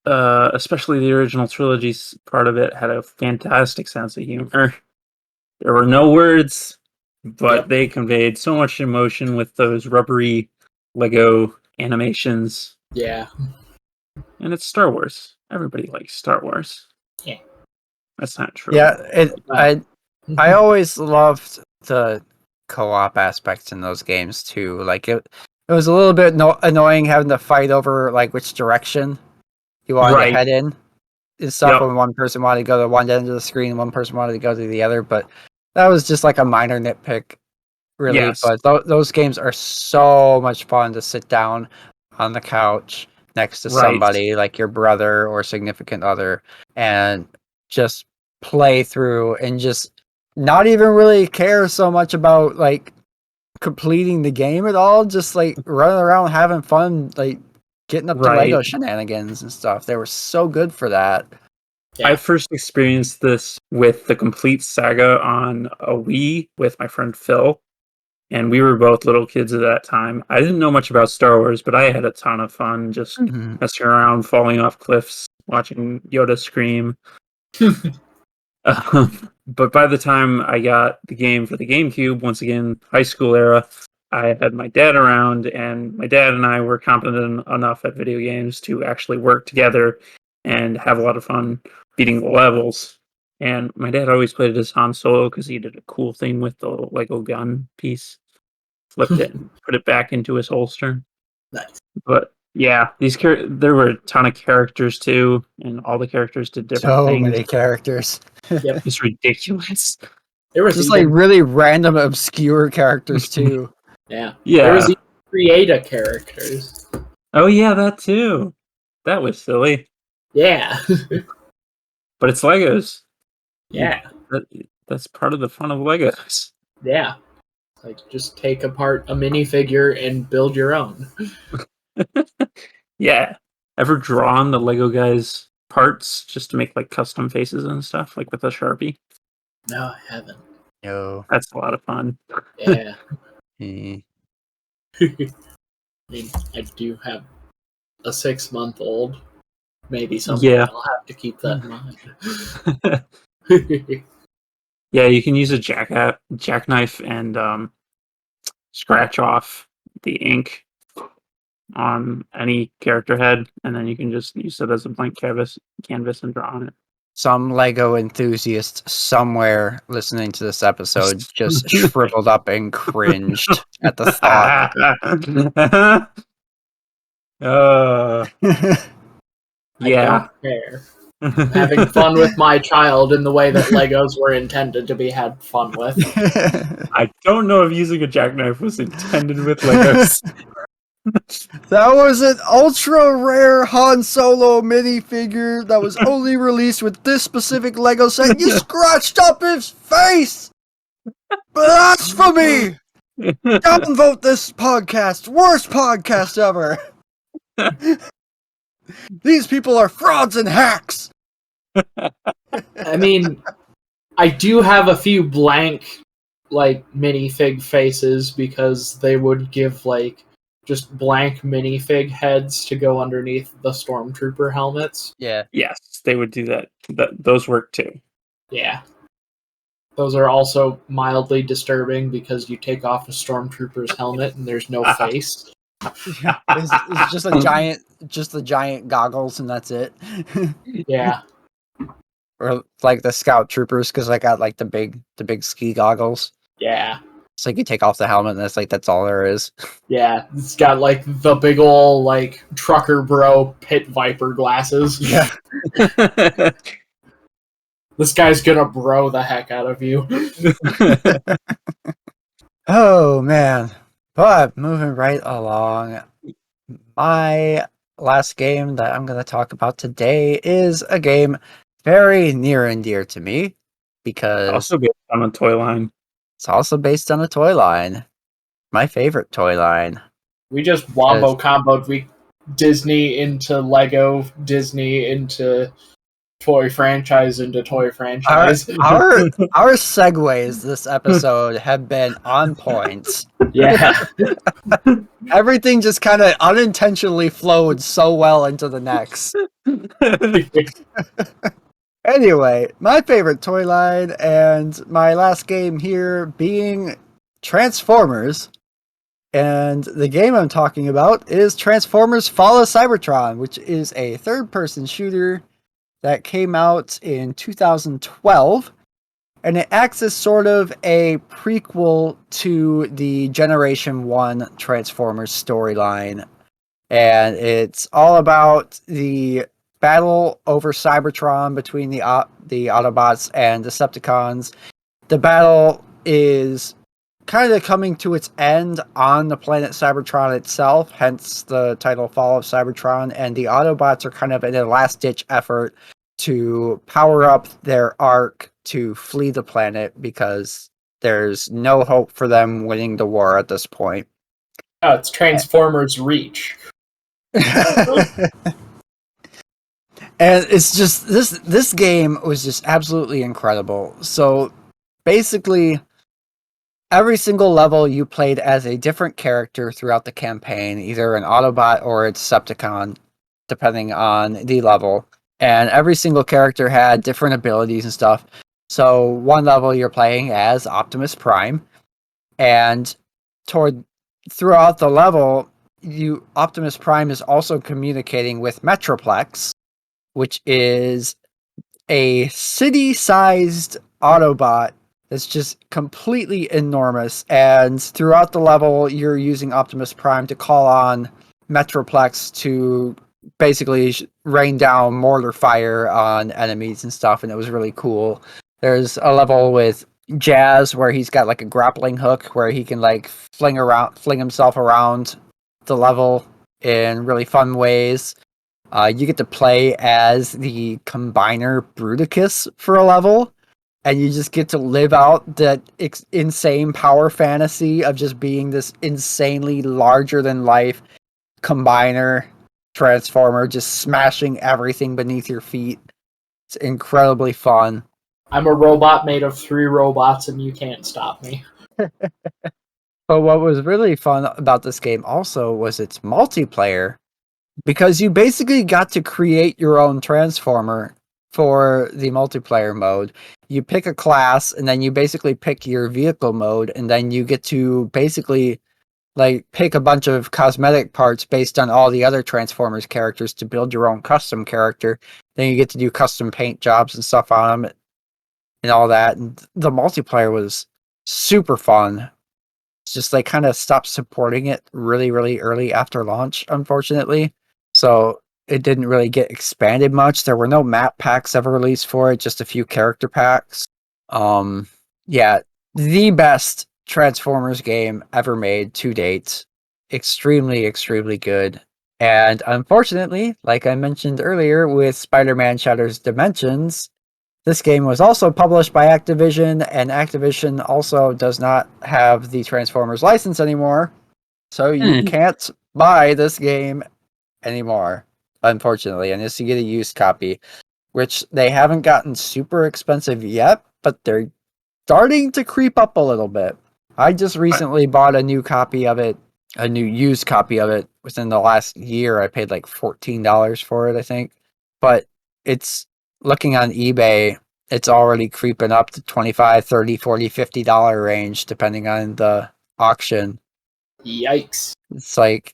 especially the original trilogy's part of it, had a fantastic sense of humor. There were no words, but Yep. they conveyed so much emotion with those rubbery Lego animations. Yeah. And it's Star Wars. Everybody likes Star Wars. Yeah. That's not true. Yeah, Wow. I always loved the co-op aspects in those games too. Like it was a little bit annoying having to fight over like which direction you wanted to Right. head in and stuff Yep. when one person wanted to go to one end of the screen and one person wanted to go to the other. But that was just like a minor nitpick, really. Yes. But those games are so much fun to sit down on the couch next to Right. somebody like your brother or significant other and just play through and just not even really care so much about like completing the game at all, just like running around having fun, like getting up to Lego Right. shenanigans and stuff. They were so good for that. Yeah. I first experienced this with the complete saga on a Wii with my friend Phil, and we were both little kids at that time. I didn't know much about Star Wars, but I had a ton of fun just messing around, falling off cliffs, watching Yoda scream. But by the time I got the game for the GameCube, once again, high school era, I had my dad around, and my dad and I were competent enough at video games to actually work together and have a lot of fun beating the levels. And my dad always played it as Han Solo because he did a cool thing with the Lego gun piece, flipped it and put it back into his holster. Nice. But Yeah, there were a ton of characters too, and all the characters did different So things. many characters. Yep. It's ridiculous. There was Just even like really random, obscure characters too. yeah. Yeah. There was even creator characters. Oh yeah, that too. That was silly, Yeah. but it's Legos. Yeah. That's part of the fun of Legos. Yeah. Like just take apart a minifigure and build your own. Yeah. Ever drawn the Lego guys parts just to make like custom faces and stuff, like with a Sharpie? No, I haven't. No. That's a lot of fun. Yeah. Hmm. I mean, I do have a 6-month-old. Maybe someday Yeah. I'll have to keep that in mind. Yeah, you can use a jackknife and scratch off the ink on any character head, and then you can just use it as a blank canvas and draw on it. Some Lego enthusiast somewhere listening to this episode just shriveled up and cringed at the thought. uh, I yeah. don't care. I'm having fun with my child in the way that Legos were intended to be had fun with. I don't know if using a jackknife was intended with Legos. That was an ultra rare Han Solo minifigure that was only released with this specific Lego set. You scratched up his face! Blasphemy! Downvote this podcast. Worst podcast ever. These people are frauds and hacks. I mean, I do have a few blank, like, minifig faces because they would give, like, just blank minifig heads to go underneath the stormtrooper helmets. Yeah. Yes, they would do that. Those work too. Yeah. Those are also mildly disturbing because you take off a stormtrooper's helmet and there's no face. It's just the giant goggles and that's it. Yeah. Or like the scout troopers because I got like the big ski goggles. Yeah. It's like you take off the helmet and it's like that's all there is. Yeah. It's got like the big ol' like trucker bro pit viper glasses. Yeah. This guy's gonna bro the heck out of you. Oh man. But moving right along, my last game that I'm going to talk about today is a game very near and dear to me because Also based on a toy line. it's also based on a toy line. My favorite toy line. We just wombo comboed Disney into Lego, Disney into toy franchise into toy franchise. Our segues this episode have been on point. Yeah. Everything just kind of unintentionally flowed so well into the next. Anyway, my favorite toy line and my last game here being Transformers. And the game I'm talking about is Transformers Fall of Cybertron, which is a third-person shooter that came out in 2012. And it acts as sort of a prequel to the Generation 1 Transformers storyline. And it's all about the battle over Cybertron between the Autobots and Decepticons. The battle is kind of coming to its end on the planet Cybertron itself, hence the title Fall of Cybertron, and the Autobots are kind of in a last-ditch effort to power up their arc to flee the planet because there's no hope for them winning the war at this point. Oh, it's Transformers Reach. And it's just this game was just absolutely incredible. So basically every single level you played as a different character throughout the campaign, either an Autobot or a Decepticon, depending on the level. And every single character had different abilities and stuff. So one level you're playing as Optimus Prime, and throughout the level, Optimus Prime is also communicating with Metroplex, which is a city-sized Autobot that's just completely enormous. And throughout the level, you're using Optimus Prime to call on Metroplex to basically rain down mortar fire on enemies and stuff, and it was really cool. There's a level with Jazz where he's got like a grappling hook where he can like fling himself around the level in really fun ways. You get to play as the Combiner Bruticus for a level, and you just get to live out that insane power fantasy of just being this insanely larger than life Combiner Transformer, just smashing everything beneath your feet. It's incredibly fun. I'm a robot made of 3 robots, and you can't stop me. But what was really fun about this game also was its multiplayer, because you basically got to create your own Transformer for the multiplayer mode. You pick a class, and then you basically pick your vehicle mode, and then you get to basically like pick a bunch of cosmetic parts based on all the other Transformers characters to build your own custom character. Then you get to do custom paint jobs and stuff on them and all that. And the multiplayer was super fun. It's just they kind of stopped supporting it really, really early after launch, unfortunately. So it didn't really get expanded much. There were no map packs ever released for it, just a few character packs. Yeah, the best Transformers game ever made to date. Extremely, extremely good. And unfortunately, like I mentioned earlier with Spider-Man Shattered Dimensions, this game was also published by Activision, and Activision also does not have the Transformers license anymore. So you can't buy this game anymore, unfortunately, unless you get a used copy, which they haven't gotten super expensive yet, but they're starting to creep up a little bit. I just recently bought a new copy of it, a new used copy of it within the last year. I paid like $14 for it, I think. But it's looking on eBay, it's already creeping up to $25, $30, $40, $50 range, depending on the auction. Yikes. It's like,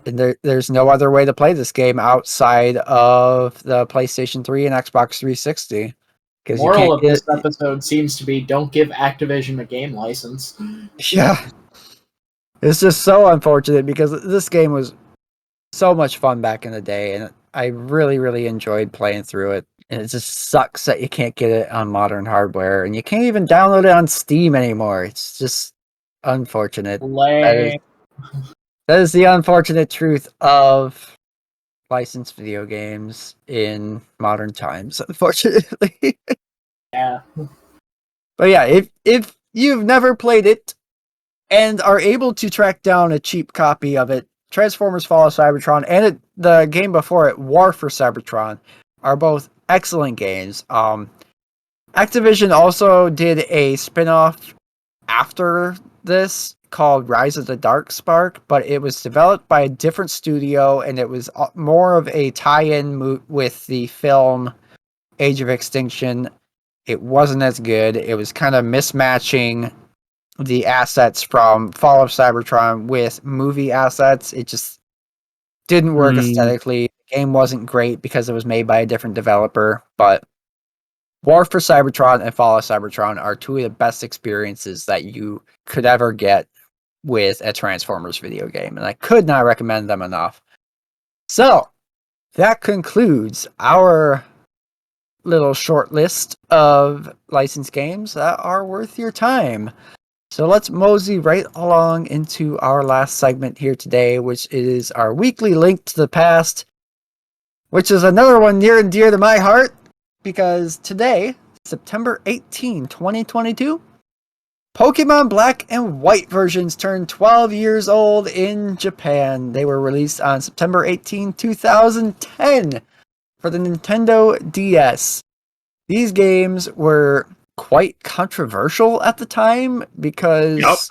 there's no other way to play this game outside of the PlayStation 3 and Xbox 360. Moral of this episode seems to be don't give Activision a game license. Yeah. It's just so unfortunate because this game was so much fun back in the day, and I really, really enjoyed playing through it. And it just sucks that you can't get it on modern hardware, and you can't even download it on Steam anymore. It's just unfortunate. Lame. That is the unfortunate truth of licensed video games in modern times, unfortunately. Yeah. But yeah, if you've never played it and are able to track down a cheap copy of it, Transformers Fall of Cybertron and the game before it, War for Cybertron, are both excellent games. Activision also did a spin-off after this called Rise of the Dark Spark, but it was developed by a different studio, and it was more of a tie-in with the film Age of Extinction. It wasn't as good. It was kind of mismatching the assets from Fall of Cybertron with movie assets. It just didn't work aesthetically. The game wasn't great because it was made by a different developer, but War for Cybertron and Fall of Cybertron are two of the best experiences that you could ever get with a Transformers video game, and I could not recommend them enough. So, that concludes our little short list of licensed games that are worth your time. So let's mosey right along into our last segment here today, which is our weekly link to the past, which is another one near and dear to my heart, because today, September 18, 2022, Pokemon Black and White versions turned 12 years old in Japan. They were released on September 18, 2010 for the Nintendo DS. These games were quite controversial at the time because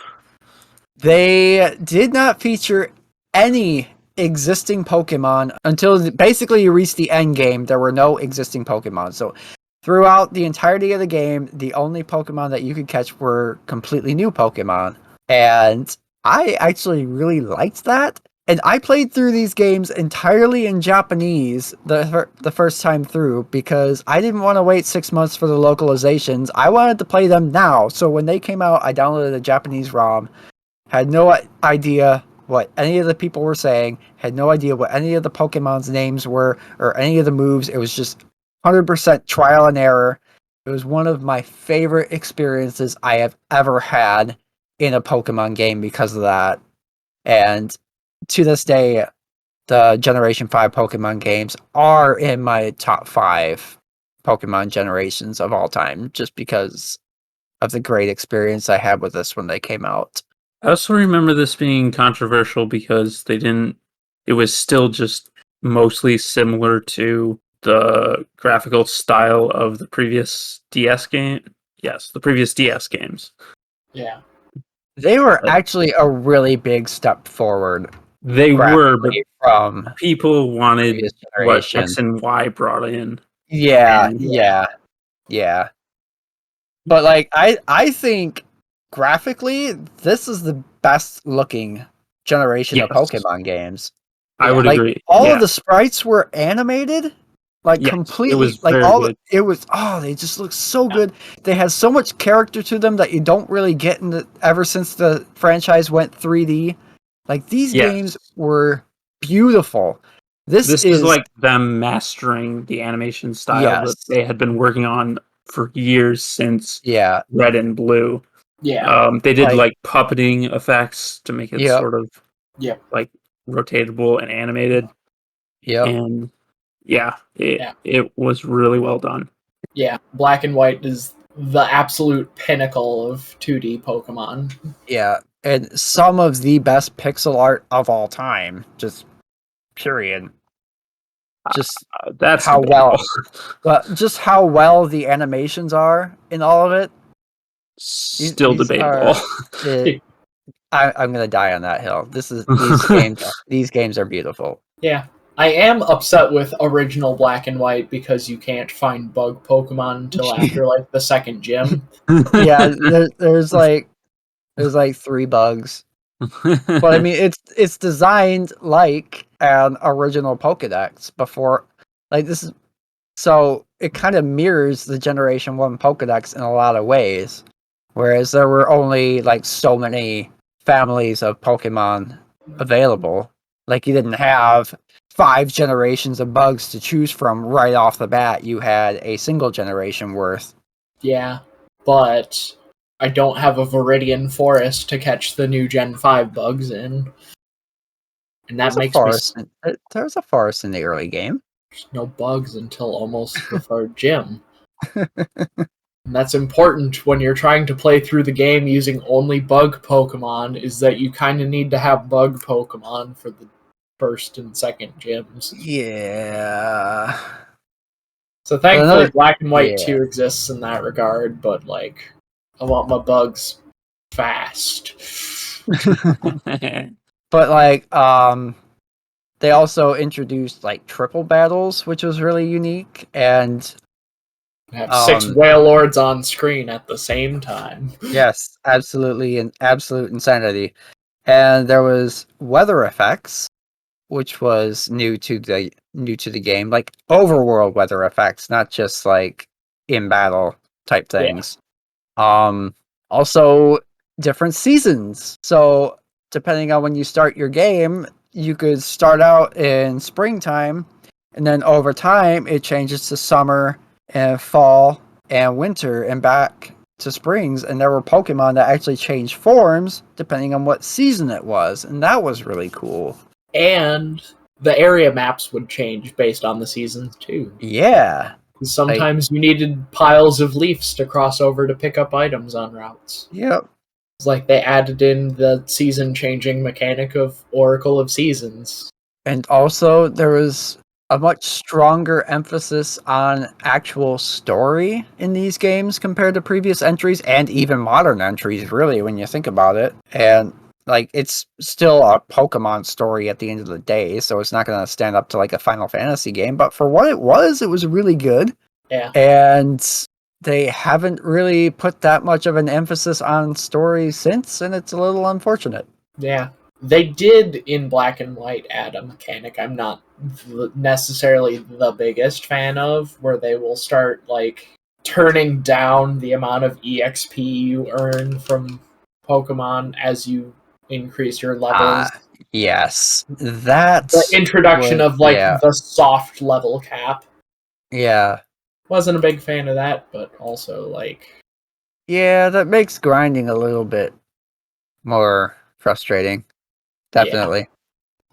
they did not feature any existing Pokemon until basically you reached the end game. There were no existing Pokemon. So throughout the entirety of the game, the only Pokemon that you could catch were completely new Pokemon. And I actually really liked that. And I played through these games entirely in Japanese the first time through because I didn't want to wait 6 months for the localizations. I wanted to play them now. So when they came out, I downloaded a Japanese ROM. Had no idea what any of the people were saying, had no idea what any of the Pokemon's names were or any of the moves. It was just 100% trial and error. It was one of my favorite experiences I have ever had in a Pokemon game because of that. And to this day, the Generation 5 Pokemon games are in my top 5 Pokemon generations of all time, just because of the great experience I had with this when they came out. I also remember this being controversial because it was still just mostly similar to the graphical style of the previous DS game. Yes, the previous DS games. Yeah. They were actually a really big step forward They were, but from people wanted previous what generation. X and Y brought in. Yeah, And yeah. But like I think graphically this is the best looking generation of yes, Pokemon games. I would Like agree. all Yeah. of the sprites were animated, like Yes, it completely was like very all good. it was they just look so Yeah. good. They had so much character to them that you don't really get in the ever since the franchise went 3D. Like these games Yes. were beautiful. This This is is like them mastering the animation style that yes. they had been working on for years since Yeah. Red and Blue. Yeah. They did Like like puppeting effects to make it yep. sort of Yep. like rotatable and animated, Yep. and yeah, Yeah. it was really well done. Yeah. Black and White is the absolute pinnacle of 2D Pokemon. Yeah. And some of the best pixel art of all time. Just period. Just That's how debatable. just how well the animations are in all of it. Still These debatable. are I'm gonna die on that hill. These games are beautiful. Yeah. I am upset with original Black and White because you can't find bug Pokemon until after like the second gym. Yeah, there's like 3 bugs. But I mean it's designed like an original Pokedex before like this is so it kind of mirrors the Generation 1 Pokedex in a lot of ways. Whereas there were only like so many families of Pokemon available. Like you didn't have 5 generations of bugs to choose from right off the bat. You had a single generation worth. Yeah. But I don't have a Viridian Forest to catch the new Gen 5 bugs in. And that makes me There's a forest in the early game. there's no bugs until almost the third gym. And that's important when you're trying to play through the game using only bug Pokemon, is that you kind of need to have bug Pokemon for the first and second gyms. Yeah. So thankfully, Black and White yeah. 2 exists in that regard, but like, I want my bugs fast. But like they also introduced like triple battles, which was really unique, and I have 6 Wailords on screen at the same time. yes, absolutely, and absolute insanity. And there was weather effects, which was new to the game, like overworld weather effects, not just like in battle type things. Also different seasons. So depending on when you start your game, you could start out in springtime, and then over time it changes to summer and fall and winter and back to springs. And there were Pokemon that actually changed forms depending on what season it was, and that was really cool. And the area maps would change based on the seasons too. Yeah. Sometimes you needed piles of leaves to cross over to pick up items on routes. Yep. It's like they added in the season changing mechanic of Oracle of Seasons. And also there was a much stronger emphasis on actual story in these games compared to previous entries and even modern entries, really, when you think about it. And like it's still a Pokemon story at the end of the day, so it's not going to stand up to like a Final Fantasy game, but for what it was really good. Yeah. And they haven't really put that much of an emphasis on story since, and it's a little unfortunate. Yeah. They did in Black and White add a mechanic I'm not necessarily the biggest fan of, where they will start like turning down the amount of EXP you earn from Pokemon as you increase your levels. Yes. That's The introduction of the soft level cap. Yeah. Wasn't a big fan of that, but also Yeah, that makes grinding a little bit more frustrating. Definitely. Yeah.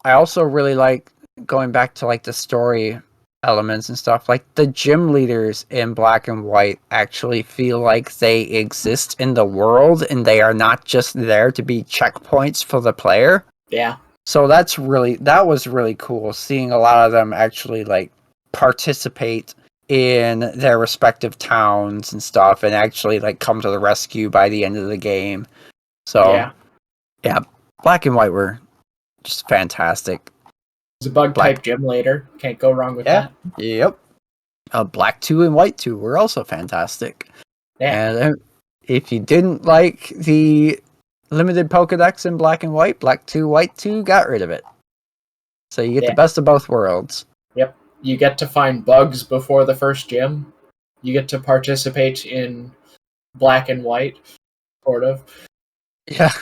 I also really like going back to the story elements and stuff. Like the gym leaders in Black and White actually feel like they exist in the world and they are not just there to be checkpoints for the player. Yeah. So that was really cool seeing a lot of them actually participate in their respective towns and stuff and actually come to the rescue by the end of the game. So yeah, Black and White were just fantastic. It's a bug type gym leader. Can't go wrong with that. Yep. Black 2 and White 2 were also fantastic. Yeah. And if you didn't like the limited Pokedex in Black and White, Black 2, White 2 got rid of it. So you get the best of both worlds. Yep. You get to find bugs before the first gym. You get to participate in Black and White, sort of. Yeah.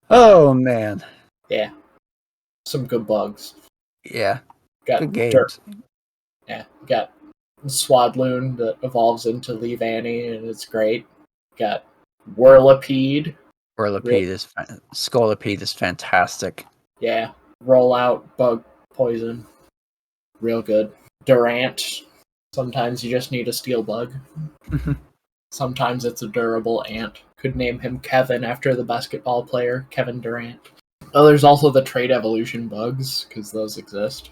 Oh, man. Yeah. Some good bugs. Yeah. Got good games. Yeah. Got Swadloon that evolves into Leavanny, and it's great. Got Whirlipede. Scolipede is fantastic. Yeah. Roll out bug poison. Real good. Durant. Sometimes you just need a steel bug. Sometimes it's a durable ant. Could name him Kevin after the basketball player, Kevin Durant. Oh, there's also the trade evolution bugs, because those exist.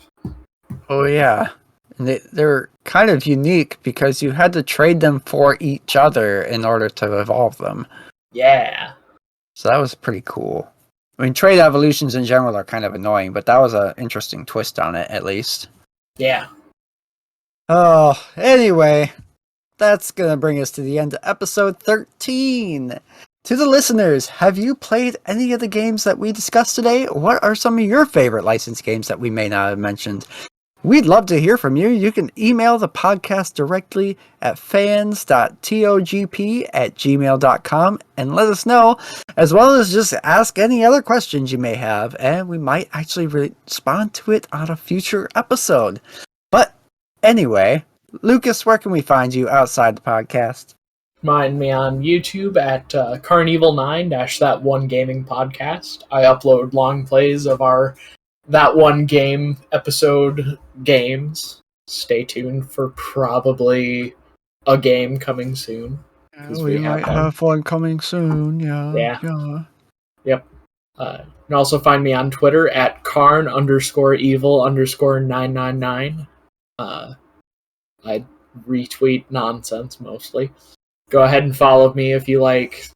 Oh, yeah. And they're kind of unique because you had to trade them for each other in order to evolve them. Yeah. So that was pretty cool. I mean, trade evolutions in general are kind of annoying, but that was an interesting twist on it, at least. Yeah. Oh, anyway, that's going to bring us to the end of episode 13. To the listeners, have you played any of the games that we discussed today? What are some of your favorite licensed games that we may not have mentioned? We'd love to hear from you. You can email the podcast directly at fans.togp@gmail.com and let us know, as well as just ask any other questions you may have, and we might actually respond to it on a future episode. But anyway, Lucas, where can we find you outside the podcast? Find me on YouTube at Carnival9 That One Gaming Podcast. I upload long plays of our That One Game episode games. Stay tuned for probably a game coming soon. We might have one coming soon, yeah. Yep. You can also find me on Twitter at Karn_evil_999. I retweet nonsense mostly. Go ahead and follow me if you like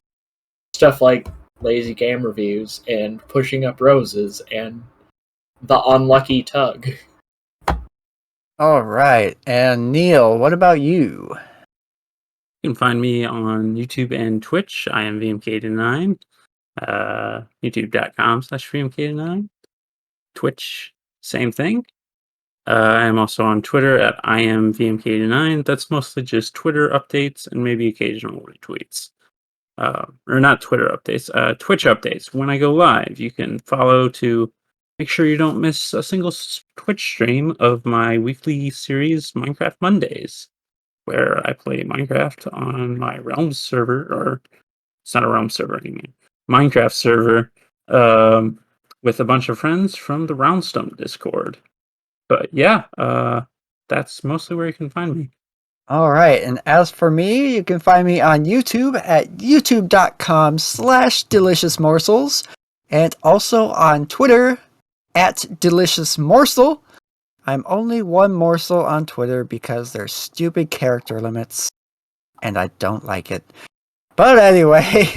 stuff like lazy game reviews and pushing up roses and the unlucky tug. All right. And Neal, what about you? You can find me on YouTube and Twitch. I am VMK89. YouTube.com/VMK89. Twitch, same thing. I am also on Twitter at IamVMK89. That's mostly just Twitter updates and maybe occasional retweets. Or not Twitter updates, Twitch updates. When I go live, you can follow to make sure you don't miss a single Twitch stream of my weekly series, Minecraft Mondays, where I play Minecraft on my Realms server, or it's not a Realms server anymore, Minecraft server, with a bunch of friends from the Roundstone Discord. But yeah, that's mostly where you can find me. All right. And as for me, you can find me on YouTube at youtube.com/deliciousmorsels and also on Twitter at deliciousmorsel. I'm only one morsel on Twitter because there's stupid character limits and I don't like it. But anyway,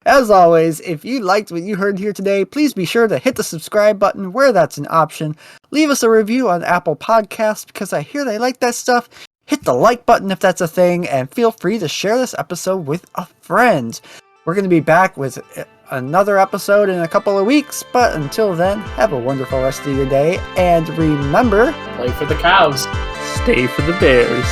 as always, if you liked what you heard here today, please be sure to hit the subscribe button where that's an option. Leave us a review on Apple Podcasts because I hear they like that stuff. Hit the like button if that's a thing, and feel free to share this episode with a friend. We're going to be back with another episode in a couple of weeks, but until then, have a wonderful rest of your day, and remember, play for the cows. Stay for the bears.